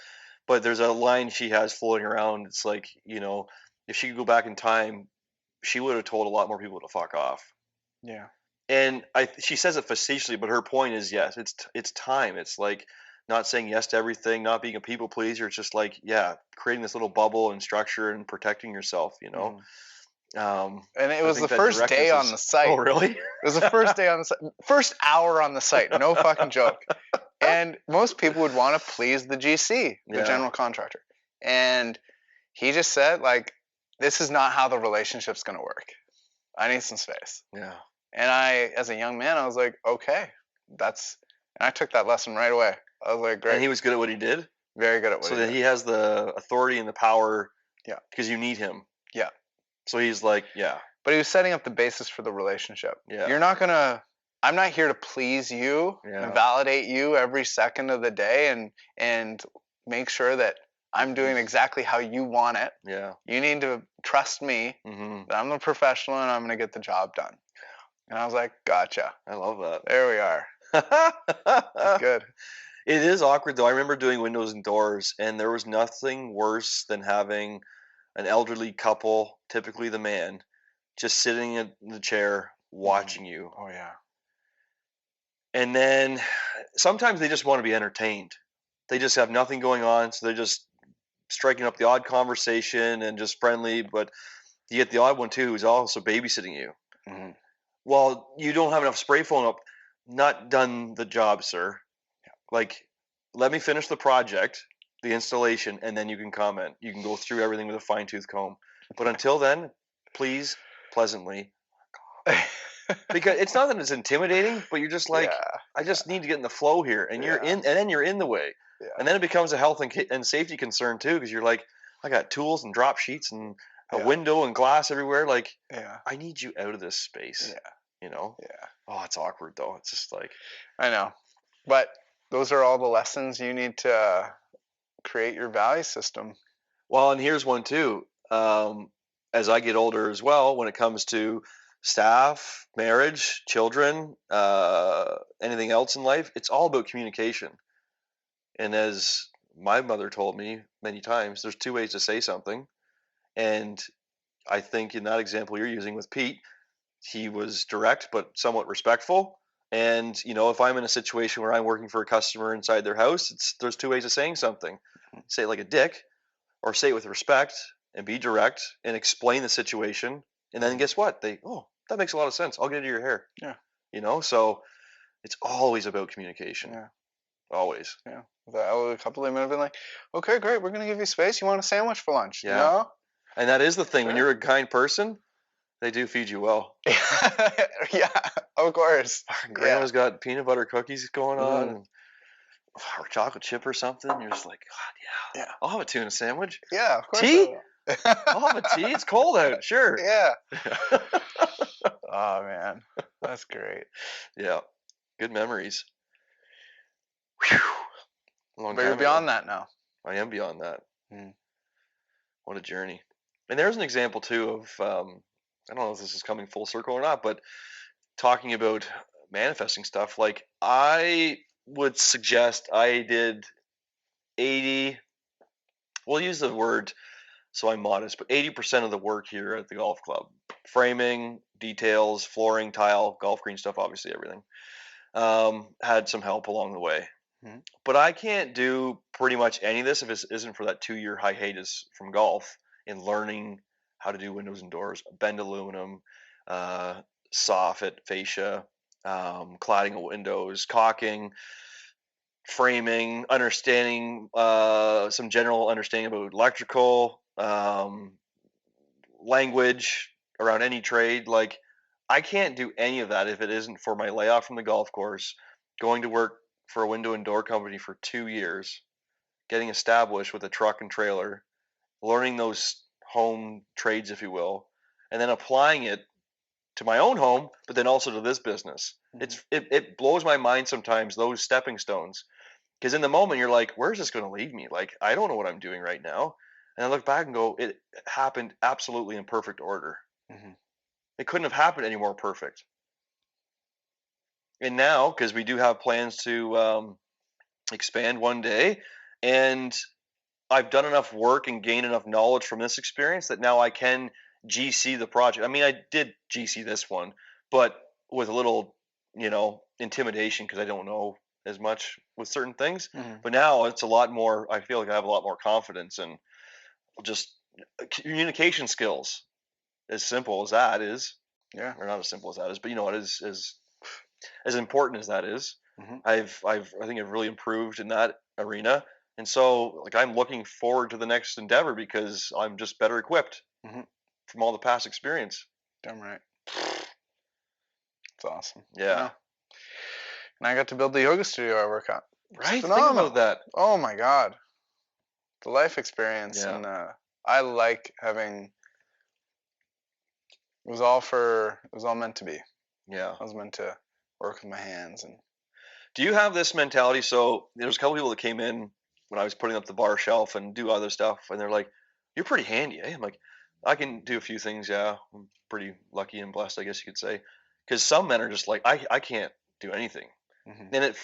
But there's a line she has floating around. It's like, if she could go back in time, she would have told a lot more people to fuck off. Yeah. And she says it facetiously, but her point is, yes, it's time. It's like not saying yes to everything, not being a people pleaser. It's just like, creating this little bubble and structure and protecting yourself, And it was the first day on the site. Oh, really? It was the first day on the site. First hour on the site. No fucking joke. And most people would want to please the GC, the general contractor. And he just said, this is not how the relationship's going to work. I need some space. Yeah. And as a young man, I was like, okay, and I took that lesson right away. I was like, great. And he was good at what he did? Very good at what he did. So then he has the authority and the power. Yeah. Because you need him. Yeah. So he's like, But he was setting up the basis for the relationship. Yeah. I'm not here to please you and validate you every second of the day and make sure that I'm doing exactly how you want it. Yeah. You need to trust me that I'm a professional and I'm going to get the job done. And I was like, gotcha. I love that. There we are. That's good. It is awkward, though. I remember doing windows and doors, and there was nothing worse than having an elderly couple, typically the man, just sitting in the chair watching you. Oh, yeah. And then sometimes they just want to be entertained. They just have nothing going on, so they're just striking up the odd conversation and just friendly. But you get the odd one, too, who's also babysitting you. Mm-hmm. Well, you don't have enough spray foam up. Not done the job, sir. Yeah. Let me finish the project, the installation, and then you can comment. You can go through everything with a fine-tooth comb. But until then, please, pleasantly. Because it's not that it's intimidating, but you're just like, I just need to get in the flow here, and then you're in the way, and then it becomes a health and safety concern too, because you're like, I got tools and drop sheets and a window and glass everywhere. I need you out of this space. Yeah. Oh, it's awkward though. It's just like, I know, but those are all the lessons you need to create your value system. Well, and here's one too. As I get older as well, when it comes to staff, marriage, children, anything else in life, it's all about communication. And as my mother told me many times, there's two ways to say something. And I think in that example you're using with Pete, he was direct but somewhat respectful. And, if I'm in a situation where I'm working for a customer inside their house, there's two ways of saying something. Say it like a dick, or say it with respect and be direct and explain the situation. And then guess what? That makes a lot of sense. I'll get into your hair. Yeah. So it's always about communication. Yeah. Always. Yeah. A couple of them have been like, okay, great. We're going to give you space. You want a sandwich for lunch? Yeah. And that is the thing. Sure. When you're a kind person, They do feed you well. Yeah, of course. Grandma's got peanut butter cookies going on, Mm. and or chocolate chip or something. You're just like, God, yeah. I'll have a tuna sandwich. Yeah, of course. Tea? I'll have a tea. It's cold out. Sure. Yeah. Oh man, that's great. Yeah, good memories. Whew. But you're beyond that now. I am beyond that. Mm. What a journey. And there's an example too of I don't know if this is coming full circle or not, but talking about manifesting stuff. Like I would suggest I did 80. We'll use the word, so I'm modest, but 80% of the work here at the golf club: framing, details, flooring, tile, golf green stuff, obviously everything. Had some help along the way. Mm-hmm. But I can't do pretty much any of this if it isn't for that 2-year hiatus from golf in learning how to do windows and doors, bend aluminum, soffit, fascia, cladding of windows, caulking, framing, understanding, some general understanding about electrical, language around any trade. Like I can't do any of that if it isn't for my layoff from the golf course, going to work for a window and door company for 2 years, getting established with a truck and trailer, learning those home trades, if you will, and then applying it to my own home, but then also to this business. Mm-hmm. It blows my mind sometimes, those stepping stones, because in the moment you're like, where's this going to lead me? Like, I don't know what I'm doing right now. And I look back and go, it happened absolutely in perfect order. Mm-hmm. It couldn't have happened any more perfect. And now, because we do have plans to expand one day, and I've done enough work and gained enough knowledge from this experience that now I can GC the project. I mean, I did GC this one, but with a little, intimidation because I don't know as much with certain things. Mm-hmm. But now it's a lot more, I feel like I have a lot more confidence and just communication skills. As simple as that is. Yeah. Or not as simple as that is, but it is as important as that is. Mm-hmm. I think I've really improved in that arena. And so, like, I'm looking forward to the next endeavor because I'm just better equipped from all the past experience. Damn right. It's awesome. Yeah. And I got to build the yoga studio I work at. Right? Think about that. Oh my God. The life experience. Yeah. And I like having, it was all meant to be. Yeah. I was meant to work with my hands. And do you have this mentality? So there's a couple people that came in when I was putting up the bar shelf and do other stuff, and they're like, "You're pretty handy, eh?" I'm like, "I can do a few things, yeah. I'm pretty lucky and blessed, I guess you could say." Because some men are just like, I can't do anything, and it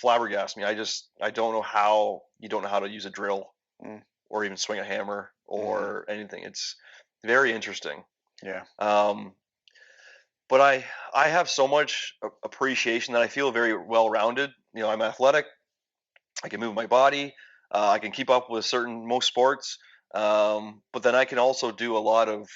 flabbergasts me. I don't know how you don't know how to use a drill or even swing a hammer or anything. It's very interesting. Yeah. But I have so much appreciation that I feel very well-rounded. I'm athletic. I can move my body. I can keep up with most sports. But then I can also do a lot of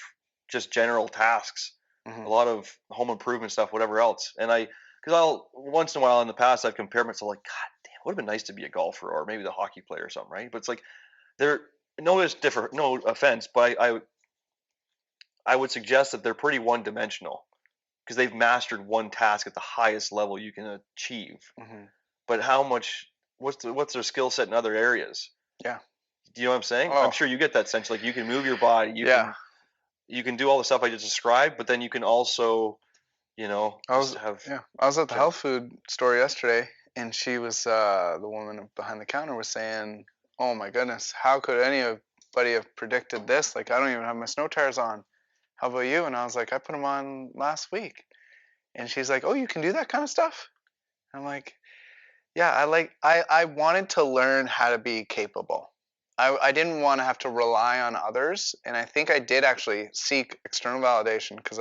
just general tasks, a lot of home improvement stuff, whatever else. And because I'll once in a while in the past, I've compared myself like, God damn, it would have been nice to be a golfer or maybe the hockey player or something, right? But it's like no offense, but I would suggest that they're pretty one-dimensional because they've mastered one task at the highest level you can achieve. But what's their skill set in other areas? Yeah. Do you know what I'm saying? I'm sure you get that sense. Like you can move your body. You can do all the stuff I just described, but then you can also, I was at the health food store yesterday, and she was the woman behind the counter was saying, "Oh my goodness, how could anybody have predicted this? Like I don't even have my snow tires on. How about you?" And I was like, "I put them on last week." And she's like, "Oh, you can do that kind of stuff?" I'm like, "Yeah, I wanted to learn how to be capable. I didn't want to have to rely on others, and I think I did actually seek external validation because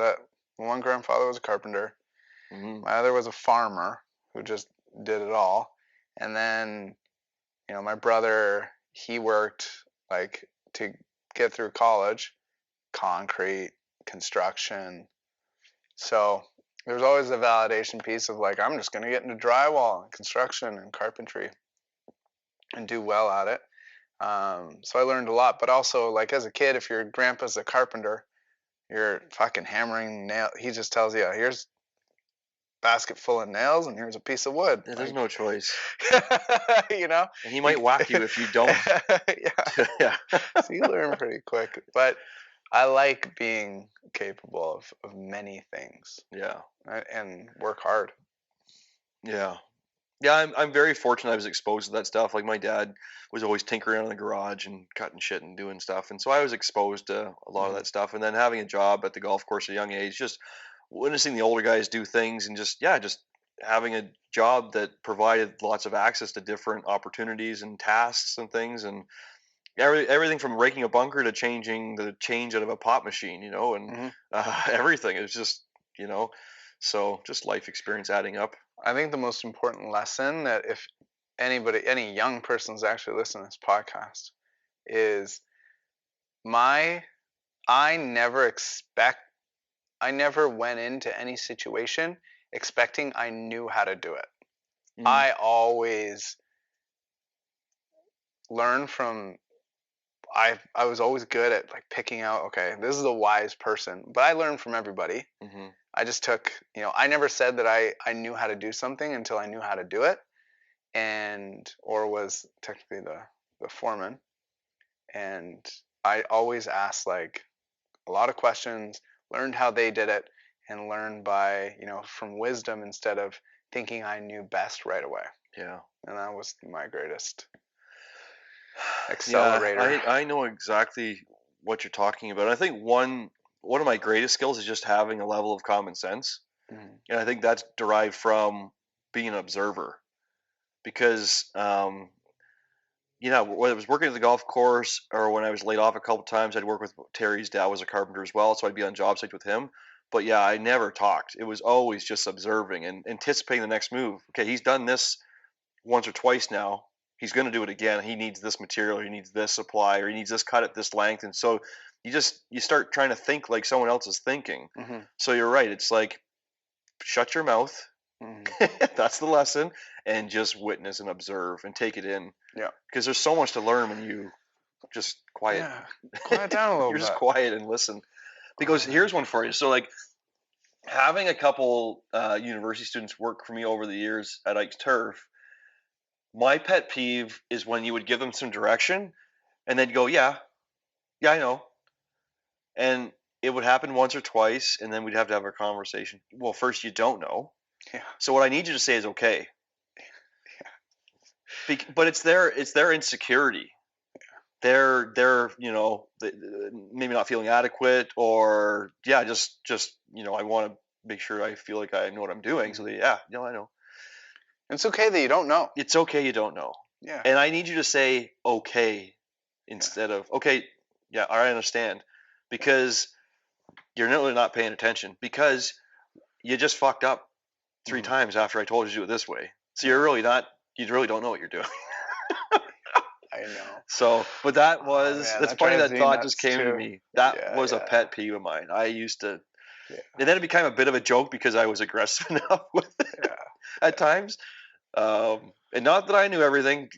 one grandfather was a carpenter, my other was a farmer who just did it all, and then my brother, he worked like to get through college, concrete, construction. So there's always a validation piece of like, I'm just going to get into drywall and construction and carpentry and do well at it. So I learned a lot, but also like as a kid, if your grandpa's a carpenter, you're fucking hammering nail. He just tells you, here's a basket full of nails and here's a piece of wood. There's no choice. You know? And he might whack you if you don't. Yeah. Yeah. So you learn pretty quick. But I like being capable of many things. Yeah. And work hard. Yeah. Yeah, I'm very fortunate I was exposed to that stuff. Like my dad was always tinkering in the garage and cutting shit and doing stuff. And so I was exposed to a lot of that stuff. And then having a job at the golf course at a young age, just witnessing the older guys do things and just having a job that provided lots of access to different opportunities and tasks and things. And everything from raking a bunker to changing the change out of a pop machine, and everything. It was just, so just life experience adding up. I think the most important lesson that if any young person is actually listening to this podcast is I never went into any situation expecting I knew how to do it. I always learned from, I was always good at like picking out, okay, this is a wise person, but I learned from everybody. I just took, I never said that I knew how to do something until I knew how to do it, or was technically the foreman. And I always asked like a lot of questions, learned how they did it, and learned by, from wisdom instead of thinking I knew best right away. Yeah. And that was my greatest accelerator. Yeah, I know exactly what you're talking about. I think one of my greatest skills is just having a level of common sense. And I think that's derived from being an observer. Because, whether I was working at the golf course or when I was laid off a couple times, I'd work with Terry's dad was a carpenter as well, so I'd be on job sites with him. But yeah, I never talked. It was always just observing and anticipating the next move. Okay, he's done this once or twice now. He's going to do it again. He needs this material, or he needs this supply, or he needs this cut at this length. And so you start trying to think like someone else is thinking. So you're right. It's like, shut your mouth. That's the lesson. And just witness and observe and take it in. Yeah. Because there's so much to learn when you just quiet. Yeah. Quiet down a little You're bit. just quiet and listen. Because here's one for you. So like having a couple university students work for me over the years at Ike's Turf, my pet peeve is when you would give them some direction and they'd go, yeah, I know. And it would happen once or twice, and then we'd have to have a conversation. Well, first, you don't know. Yeah. So what I need you to say is okay. Yeah. But it's their insecurity. Yeah. They're maybe not feeling adequate, or just I want to make sure I feel like I know what I'm doing. So I know. It's okay that you don't know. It's okay you don't know. Yeah. And I need you to say okay instead of okay, yeah, I understand. Because you're really not paying attention, because you just fucked up 3 times after I told you to do it this way. So you really don't know what you're doing. I know. So, but that was, that's funny that thought just came to me. That was a pet peeve of mine. I used to, and then it became a bit of a joke because I was aggressive enough with it at times. And not that I knew everything.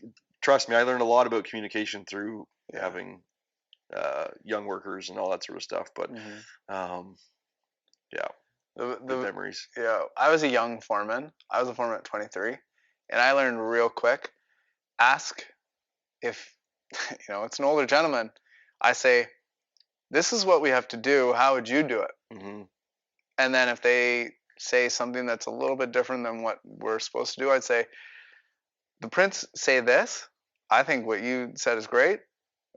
Trust me, I learned a lot about communication through having young workers and all that sort of stuff. But the memories. Yeah, I was a young foreman. I was a foreman at 23, and I learned real quick. Ask if it's an older gentleman. I say, "This is what we have to do. How would you do it?" And then if they say something that's a little bit different than what we're supposed to do, I'd say, "The prints say this. I think what you said is great.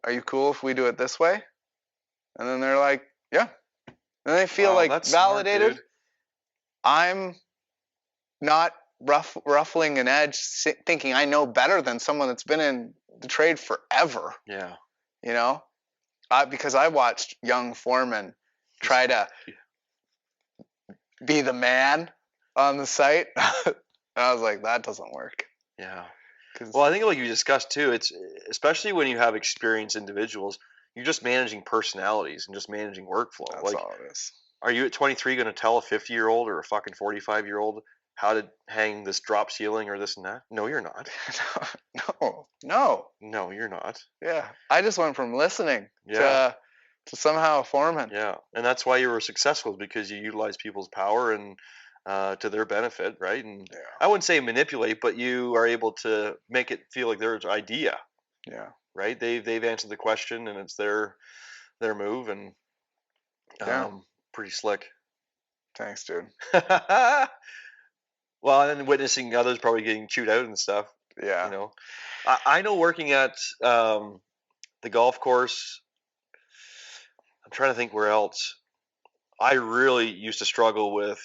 Are you cool if we do it this way?" And then they're like, "Yeah." And they feel like validated. Smart, I'm not ruffling an edge, thinking I know better than someone that's been in the trade forever. Yeah. Because I watched young foremen try to be the man on the site. And I was like, that doesn't work. Yeah. Well, I think like you discussed too, it's especially when you have experienced individuals, you're just managing personalities and just managing workflow. That's all it is. Are you at 23 going to tell a 50-year-old or a fucking 45-year-old how to hang this drop ceiling or this and that? No, you're not. No, you're not. Yeah. I just went from listening to to somehow a foreman. Yeah, and that's why you were successful, because you utilize people's power and to their benefit, right? And Yeah. I wouldn't say manipulate, but you are able to make it feel like their idea, Yeah. right? They've answered the question, and it's their move, and Yeah. pretty slick. Thanks, dude. Well, and then witnessing others probably getting chewed out and stuff. Yeah. You know, I know working at the golf course. I'm trying to think where else. I really used to struggle with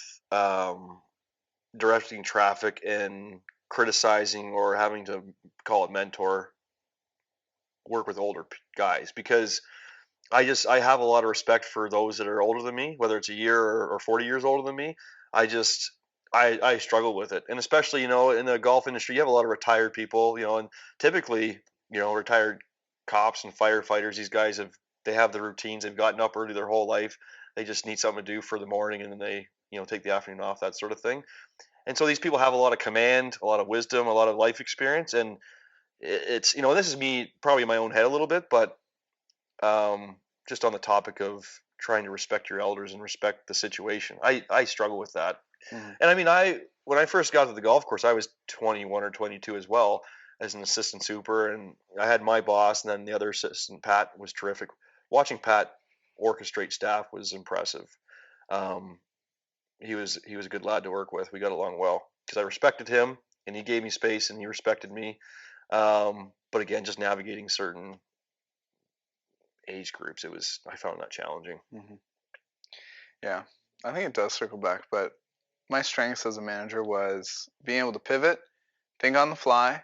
directing traffic and criticizing, or having to call it mentor, work with older guys, because I have a lot of respect for those that are older than me, whether it's a year or 40 years older than me. I struggle with it. And especially, in the golf industry, you have a lot of retired people, and typically, retired cops and firefighters, these guys they have the routines. They've gotten up early their whole life. They just need something to do for the morning, and then they, take the afternoon off, that sort of thing. And so these people have a lot of command, a lot of wisdom, a lot of life experience. And it's, this is me probably in my own head a little bit, but just on the topic of trying to respect your elders and respect the situation, I struggle with that. Mhm. And I mean, when I first got to the golf course, I was 21 or 22 as well, as an assistant super, and I had my boss, and then the other assistant, Pat, was terrific. Watching Pat orchestrate staff was impressive. He was a good lad to work with. We got along well because I respected him, and he gave me space, and he respected me. But again, just navigating certain age groups, I found that challenging. Mhm. Yeah, I think it does circle back, but my strengths as a manager was being able to pivot, think on the fly,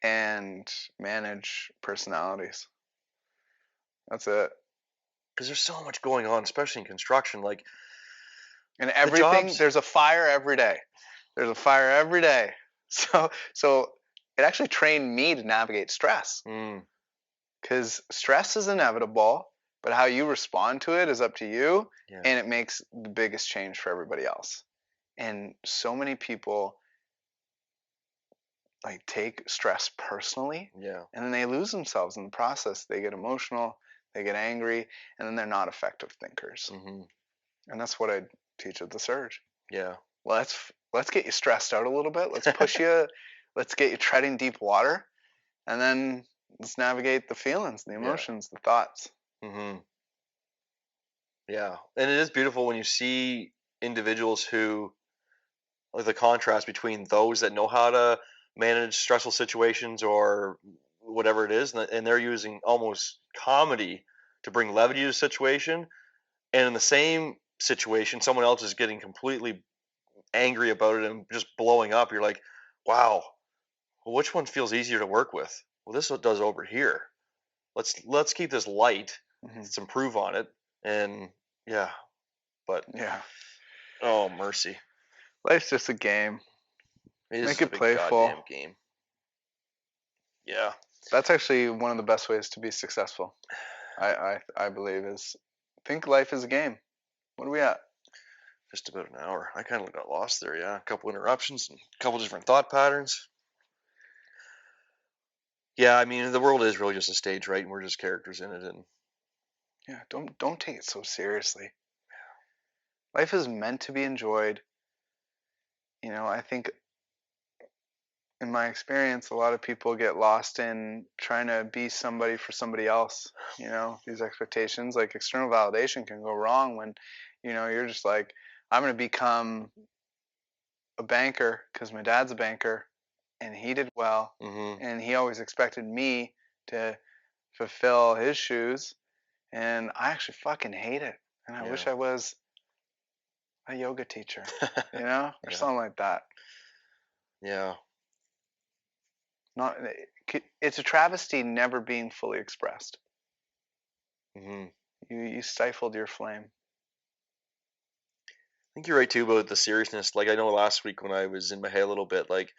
and manage personalities. That's it. Because there's so much going on, especially in construction. Like, And everything, jobs- there's a fire every day. There's a fire every day. So it actually trained me to navigate stress, because stress is inevitable, but how you respond to it is up to you, yeah. and it makes the biggest change for everybody else. And so many people like take stress personally, Yeah. and then they lose themselves in the process. They get emotional, they get angry, and then they're not effective thinkers. Mm-hmm. And that's what I teach at the Surge. Yeah. Let's get you stressed out a little bit. Let's push you. Let's get you treading deep water, and then let's navigate the feelings, the emotions, the thoughts. Mm-hmm. Yeah, and it is beautiful when you see individuals who, like, the contrast between those that know how to manage stressful situations or whatever it is, and they're using almost comedy to bring levity to the situation, and in the same situation, someone else is getting completely angry about it and just blowing up. You're like, wow, well, which one feels easier to work with? Well, this one does over here. Let's keep this light. Mm-hmm. Let's improve on it. And yeah, but Yeah, oh mercy, life's just a game. it is Make a it big playful. goddamn game. Yeah, That's actually one of the best ways to be successful. I believe is think life is a game. What are we at? just about an hour. I kind of got lost there. Yeah, a couple interruptions and a couple different thought patterns. Yeah, I mean, the world is really just a stage, right? And we're just characters in it. And Yeah, don't take it so seriously. Life is meant to be enjoyed. I think in my experience, a lot of people get lost in trying to be somebody for somebody else. These expectations, like external validation, can go wrong when, you're just like, I'm going to become a banker because my dad's a banker and he did well, and he always expected me to fulfill his shoes, and I actually fucking hate it, and I wish I was a yoga teacher, or something like that. Yeah. It's a travesty never being fully expressed. Mm-hmm. You stifled your flame. I think you're right too about the seriousness. Like, I know last week when I was in my head a little bit, like,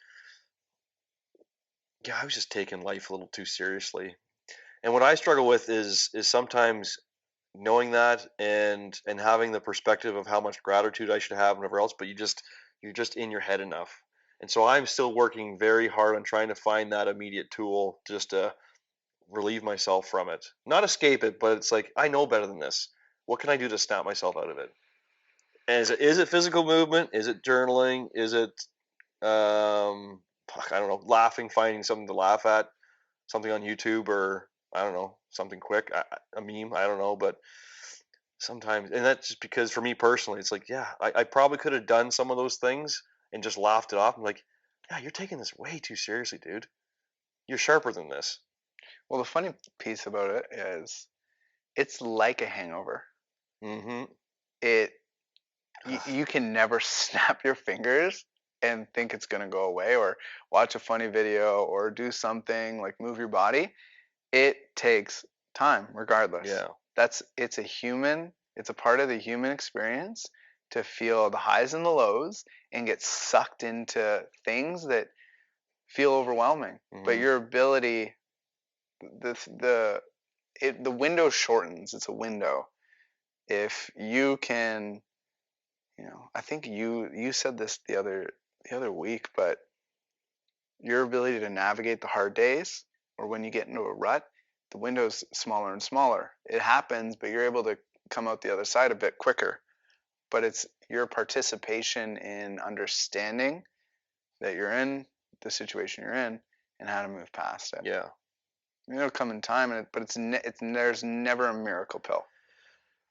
yeah, I was just taking life a little too seriously. And what I struggle with is sometimes knowing that and having the perspective of how much gratitude I should have and whatever else, but you're just in your head enough. And so I'm still working very hard on trying to find that immediate tool just to relieve myself from it. Not escape it, but it's like, I know better than this. What can I do to snap myself out of it? And is it physical movement? Is it journaling? Is it, I don't know, laughing, finding something to laugh at, something on YouTube, or I don't know, something quick, a meme, I don't know, but sometimes, and that's just because for me personally, it's like, yeah, I probably could have done some of those things and just laughed it off. I'm like, yeah, you're taking this way too seriously, dude. You're sharper than this. Well, the funny piece about it is, it's like a hangover. Mm-hmm. You can never snap your fingers and think it's going to go away, or watch a funny video, or do something like move your body. It takes time regardless. Yeah. It's a part of the human experience to feel the highs and the lows and get sucked into things that feel overwhelming. Mm-hmm. But your ability, the window shortens. It's a window. If you can, I think you said this the other week, but your ability to navigate the hard days, or when you get into a rut, the window's smaller and smaller. It happens, but you're able to come out the other side a bit quicker. But it's your participation in understanding that you're in the situation you're in and how to move past it. Yeah. It'll come in time, but there's never a miracle pill.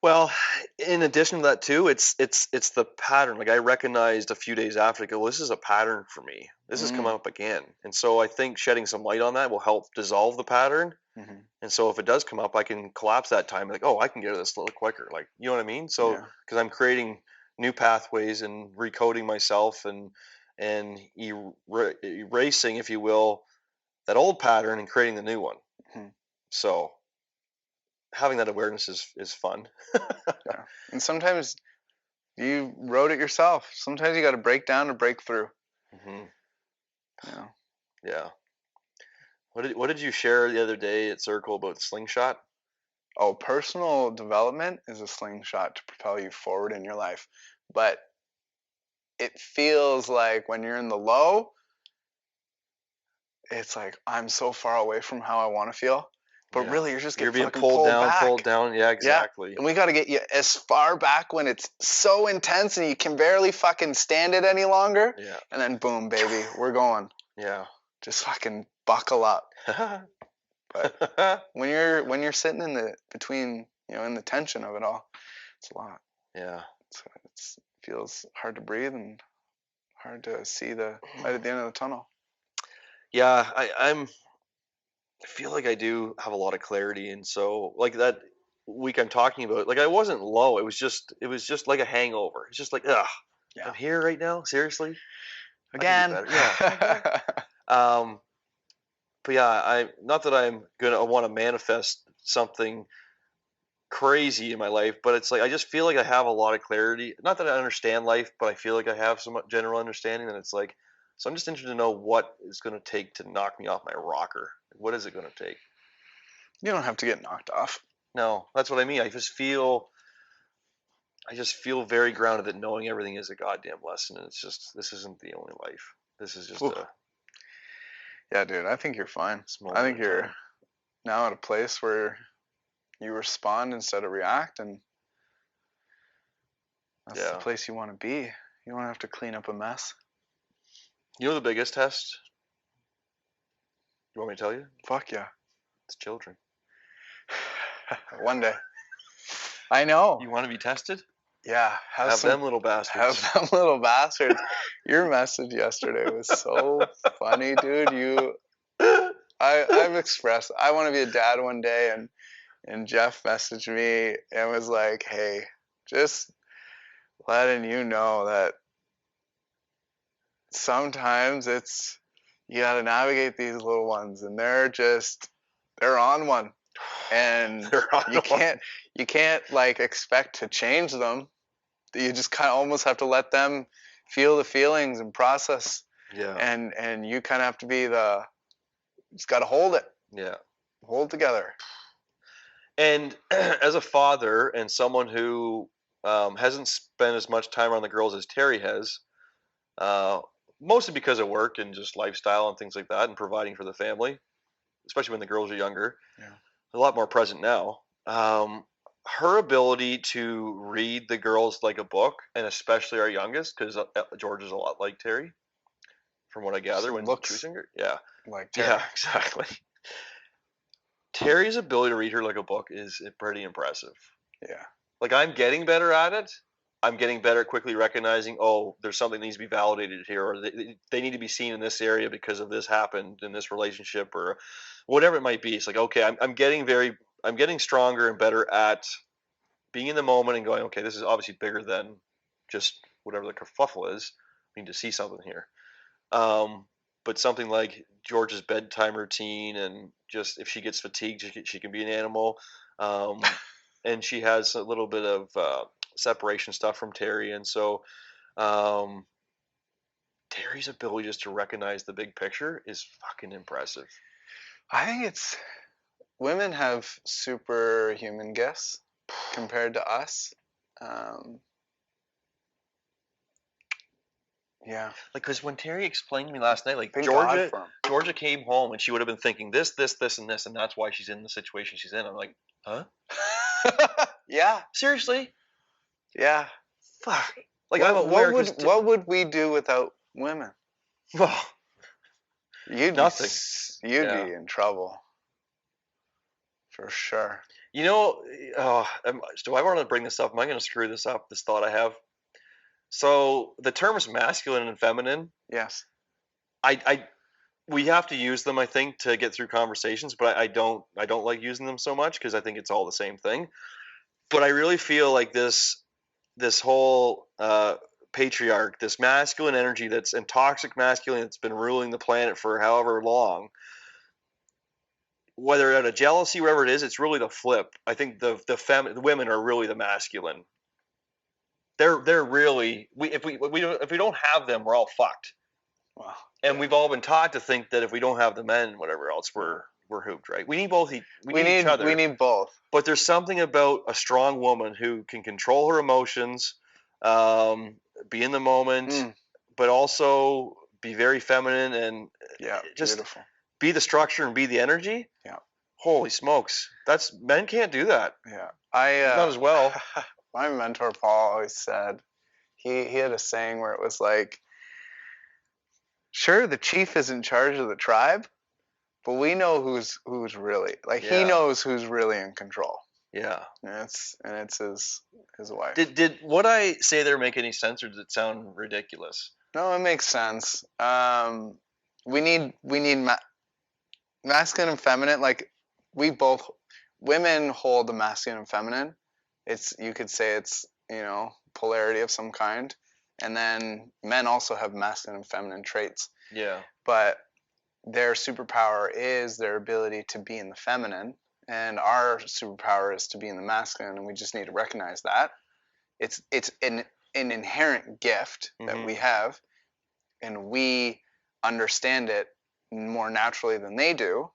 Well, in addition to that too, it's the pattern. Like I recognized a few days after, I go, well, this is a pattern for me. This has come up again. And so I think shedding some light on that will help dissolve the pattern. Mm-hmm. And so if it does come up, I can collapse that time. Like, oh, I can get to this a little quicker. Like, you know what I mean? So, because I'm creating new pathways and recoding myself and erasing, if you will, that old pattern and creating the new one. Mm-hmm. So having that awareness is fun. Yeah. And sometimes you wrote it yourself. Sometimes you got to break down to break through. Mm-hmm. Yeah. Yeah. What did you share the other day at Circle about the slingshot? Oh, personal development is a slingshot to propel you forward in your life. But it feels like when you're in the low, it's like, I'm so far away from how I want to feel. But really, you're just being pulled down. Yeah, exactly. Yeah. And we got to get you as far back when it's so intense and you can barely fucking stand it any longer. Yeah. And then boom, baby, we're going. Yeah. Just fucking buckle up. But when you're sitting in the between, in the tension of it all, it's a lot. Yeah. It feels hard to breathe and hard to see the light at the end of the tunnel. Yeah, I feel like I do have a lot of clarity, and so like that week I'm talking about, like I wasn't low. It was just like a hangover. It's just like, ugh, I'm here right now. Seriously, again. Yeah. But yeah, I not that I want to manifest something crazy in my life, but it's like I just feel like I have a lot of clarity. Not that I understand life, but I feel like I have some general understanding. And it's like, so I'm just interested to know what it's going to take to knock me off my rocker. What is it going to take? You don't have to get knocked off. No, that's what I mean. I just feel very grounded that knowing everything is a goddamn lesson. And it's just, this isn't the only life. This is just Yeah, dude, I think you're fine. I think you're now at a place where you respond instead of react, and that's the place you want to be. You don't have to clean up a mess. You know the biggest test? You want me to tell you? Fuck yeah. It's children. One day. I know. You want to be tested? Yeah. Have them little bastards. Have them little bastards. Your message yesterday was so funny, dude. I've expressed I want to be a dad one day, and Jeff messaged me and was like, hey, just letting you know that sometimes you got to navigate these little ones, and they're on one, and you can't like expect to change them. You just kind of almost have to let them feel the feelings and process. Yeah. And you kind of have to be just got to hold it. Yeah. Hold together. And as a father and someone who hasn't spent as much time around the girls as Terry has, mostly because of work and just lifestyle and things like that and providing for the family, especially when the girls are younger. Yeah. A lot more present now. Her ability to read the girls like a book, and especially our youngest, because George is a lot like Terry, from what I gather when looks she was younger. Yeah. like Terry. Yeah, exactly. Terry's ability to read her like a book is pretty impressive. Yeah. Like, I'm getting better at it. I'm getting better at quickly recognizing, oh, there's something that needs to be validated here, or they need to be seen in this area because of this happened in this relationship, or whatever it might be. It's like, okay, I'm getting stronger and better at being in the moment and going, okay, this is obviously bigger than just whatever the kerfuffle is. We need to see something here. But something like George's bedtime routine, and just if she gets fatigued, she can be an animal. And she has a little bit of separation stuff from Terry. And so Terry's ability just to recognize the big picture is fucking impressive. I think women have superhuman gifts compared to us. Yeah. Like, because when Terry explained to me last night, like, Thank God for him. Georgia came home and she would have been thinking this, and this, and that's why she's in the situation she's in. I'm like, huh? Yeah. Seriously? Yeah. Fuck. Like, Well, I'm aware. what would we do without women? Well, nothing. You'd be in trouble. For sure. You know, do I want to bring this up? Am I going to screw this up? This thought I have. So the terms masculine and feminine. Yes. We have to use them, I think, to get through conversations, but I don't like using them so much because I think it's all the same thing. But I really feel like this whole patriarch, this masculine energy and toxic masculine that's been ruling the planet for however long, whether out of jealousy, whatever it is, it's really the flip. I think the women are really the masculine. They're really if we don't have them, we're all fucked. Wow. And we've all been taught to think that if we don't have the men and whatever else, we're hooped, right? We need both. We need each other. We need both. But there's something about a strong woman who can control her emotions, be in the moment, but also be very feminine and just beautiful. Be the structure and be the energy. Yeah. Holy smokes, men can't do that. Yeah. Not as well. My mentor Paul always said he had a saying where it was like, sure, the chief is in charge of the tribe, but we know who's really he knows who's really in control. Yeah. And it's his wife. Did what I say there make any sense, or did it sound ridiculous? No, it makes sense. We need masculine and feminine. Like, women hold the masculine and feminine. You could say it's, polarity of some kind. And then men also have masculine and feminine traits. Yeah. But their superpower is their ability to be in the feminine, and our superpower is to be in the masculine, and we just need to recognize that. It's an inherent gift that we have, and we understand it more naturally than they do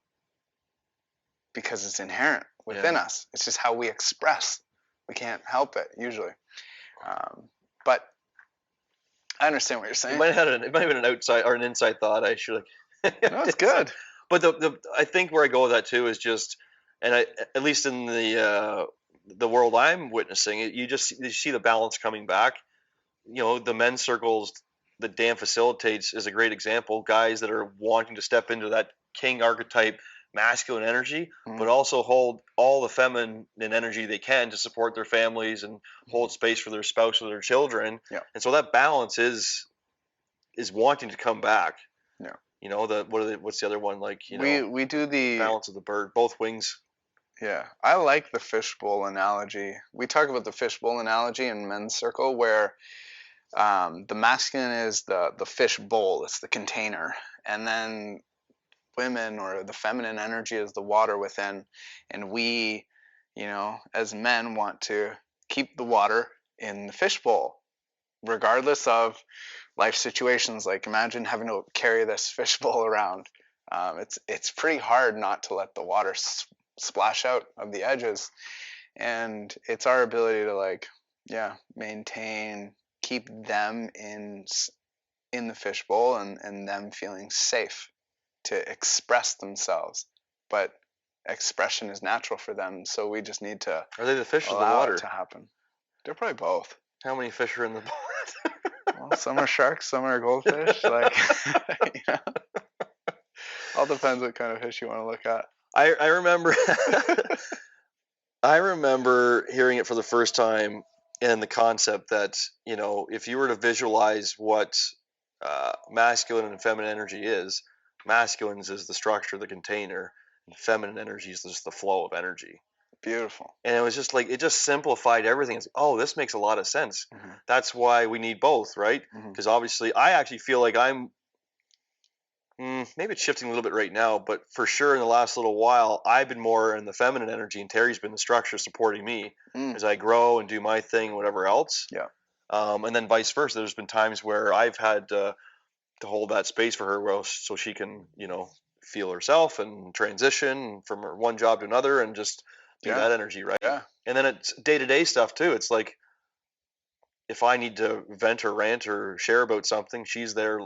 because it's inherent within us. It's just how we express. We can't help it usually. But I understand what you're saying. It might have been an outside or an inside thought. I should. No, it's good. But I think where I go with that too is just, and at least in the world I'm witnessing, you see the balance coming back. The men's circles that Dan facilitates is a great example. Guys that are wanting to step into that king archetype masculine energy, but also hold all the feminine energy they can to support their families and hold space for their spouse or their children. Yeah. And so that balance is wanting to come back. Yeah. What's the other one? We do the balance of the bird, both wings. Yeah. I like the fishbowl analogy. We talk about the fishbowl analogy in men's circle where the masculine is the fish bowl, it's the container, and then women or the feminine energy is the water within, and we, as men want to keep the water in the fishbowl, regardless of life situations. Like, imagine having to carry this fishbowl around. It's pretty hard not to let the water splash out of the edges, and it's our ability to maintain, keep them in the fishbowl and them feeling safe to express themselves but expression is natural for them. So we just need to Are they the fish or the allow water? it to happen. They're probably both. How many fish are in the pond? Well, some are sharks, some are goldfish. Like, all depends what kind of fish you want to look at. I remember I remember hearing it for the first time, and the concept that, if you were to visualize what masculine and feminine energy is, masculine is the structure, the container, and feminine energy is just the flow of energy. Beautiful. And it was just like, it just simplified everything. It's, oh, this makes a lot of sense. Mm-hmm. That's why we need both, right? Because obviously I actually feel like I'm, maybe it's shifting a little bit right now, but for sure in the last little while, I've been more in the feminine energy, and Terry's been the structure supporting me as I grow and do my thing and whatever else. Yeah. And then vice versa. There's been times where I've had to hold that space for her, so she can, feel herself and transition from her one job to another and just do that energy, right? Yeah. And then it's day-to-day stuff too. It's like, if I need to vent or rant or share about something, she's there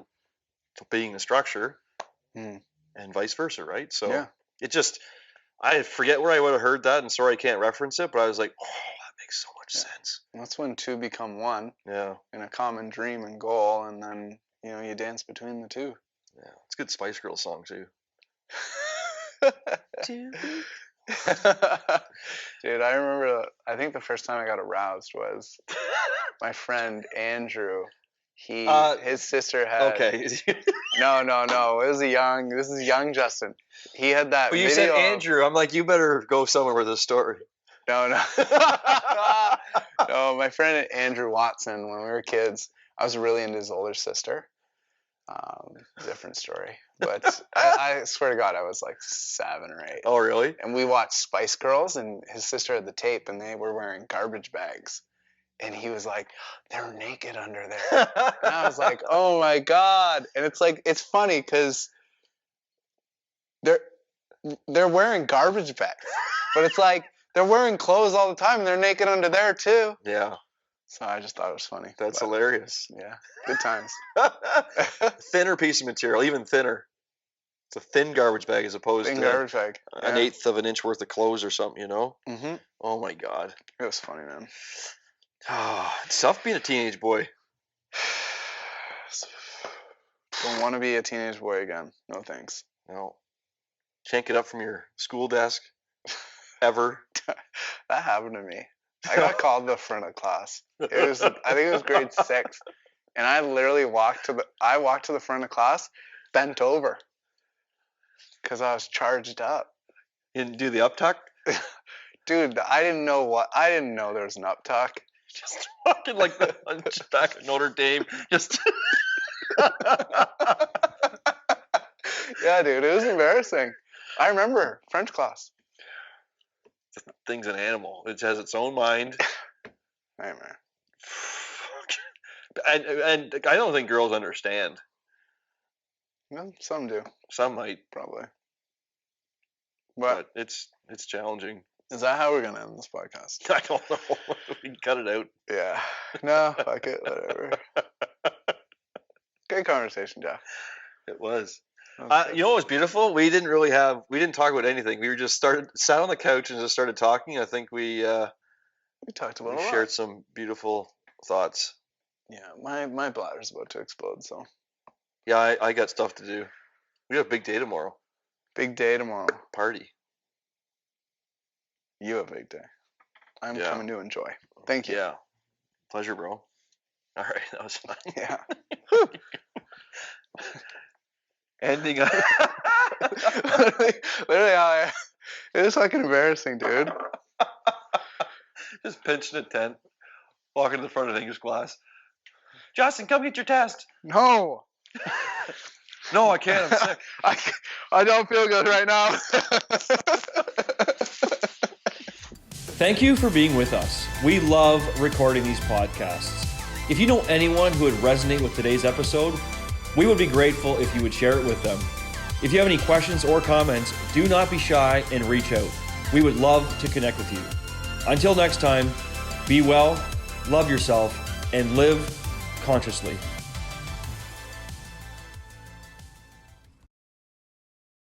being the structure, and vice versa, right? So it just, I forget where I would have heard that, and sorry I can't reference it, but I was like, oh, that makes so much sense. And that's when two become one. Yeah. In a common dream and goal, and then you dance between the two. Yeah, it's a good Spice Girls song too. Dude, I remember, I think the first time I got aroused was my friend Andrew. His sister had. Okay. No. This is young Justin. He had that. Well, you video said Andrew. I'm like, you better go somewhere with this story. No. No, my friend Andrew Watson, when we were kids, I was really into his older sister. Different story. But I swear to God, I was like 7 or 8. Oh, really? And we watched Spice Girls, and his sister had the tape, and they were wearing garbage bags. And he was like, they're naked under there. And I was like, oh my God. And it's like, it's funny because they're wearing garbage bags. But it's like, they're wearing clothes all the time, and they're naked under there too. Yeah. So I just thought it was funny. That's hilarious. Yeah. Good times. Thinner piece of material, even thinner. It's a thin garbage bag as opposed to garbage bag. an eighth of an inch worth of clothes or something, Mm-hmm. Oh my God. It was funny, man. It's tough being a teenage boy. Don't want to be a teenage boy again. No thanks. No. Can't get up from your school desk ever. That happened to me. I got called to the front of class. I think it was grade 6. And I literally walked to the front of class, bent over. Because I was charged up. You didn't do the uptuck? Dude, I didn't know there was an uptuck. Just fucking like the hunchback of Notre Dame. Just. Yeah, dude, it was embarrassing. I remember French class. The thing's an animal. It has its own mind. Nightmare. And I don't think girls understand. No, some do. Some might, Probably. but it's challenging. Is that how we're gonna end this podcast? I don't know. We can cut it out. Yeah. No, fuck it. Whatever. Good conversation, Jeff. It was. Okay. You know what was beautiful? We didn't talk about anything. We were just sat on the couch and just started talking. I think we talked about shared some beautiful thoughts. Yeah, my bladder's about to explode, so. Yeah, I got stuff to do. We have a big day tomorrow. Big day tomorrow. Party. You have a big day. I'm coming to enjoy. Thank you. Yeah. Pleasure, bro. All right, that was fun. Yeah. Ending literally, it was fucking embarrassing, dude. Just pinching a tent, walking to the front of English class. Justin, come get your test. No. No, I can't. I'm sick. I don't feel good right now. Thank you for being with us. We love recording these podcasts. If you know anyone who would resonate with today's episode, we would be grateful if you would share it with them. If you have any questions or comments, do not be shy and reach out. We would love to connect with you. Until next time, be well, love yourself, and live consciously.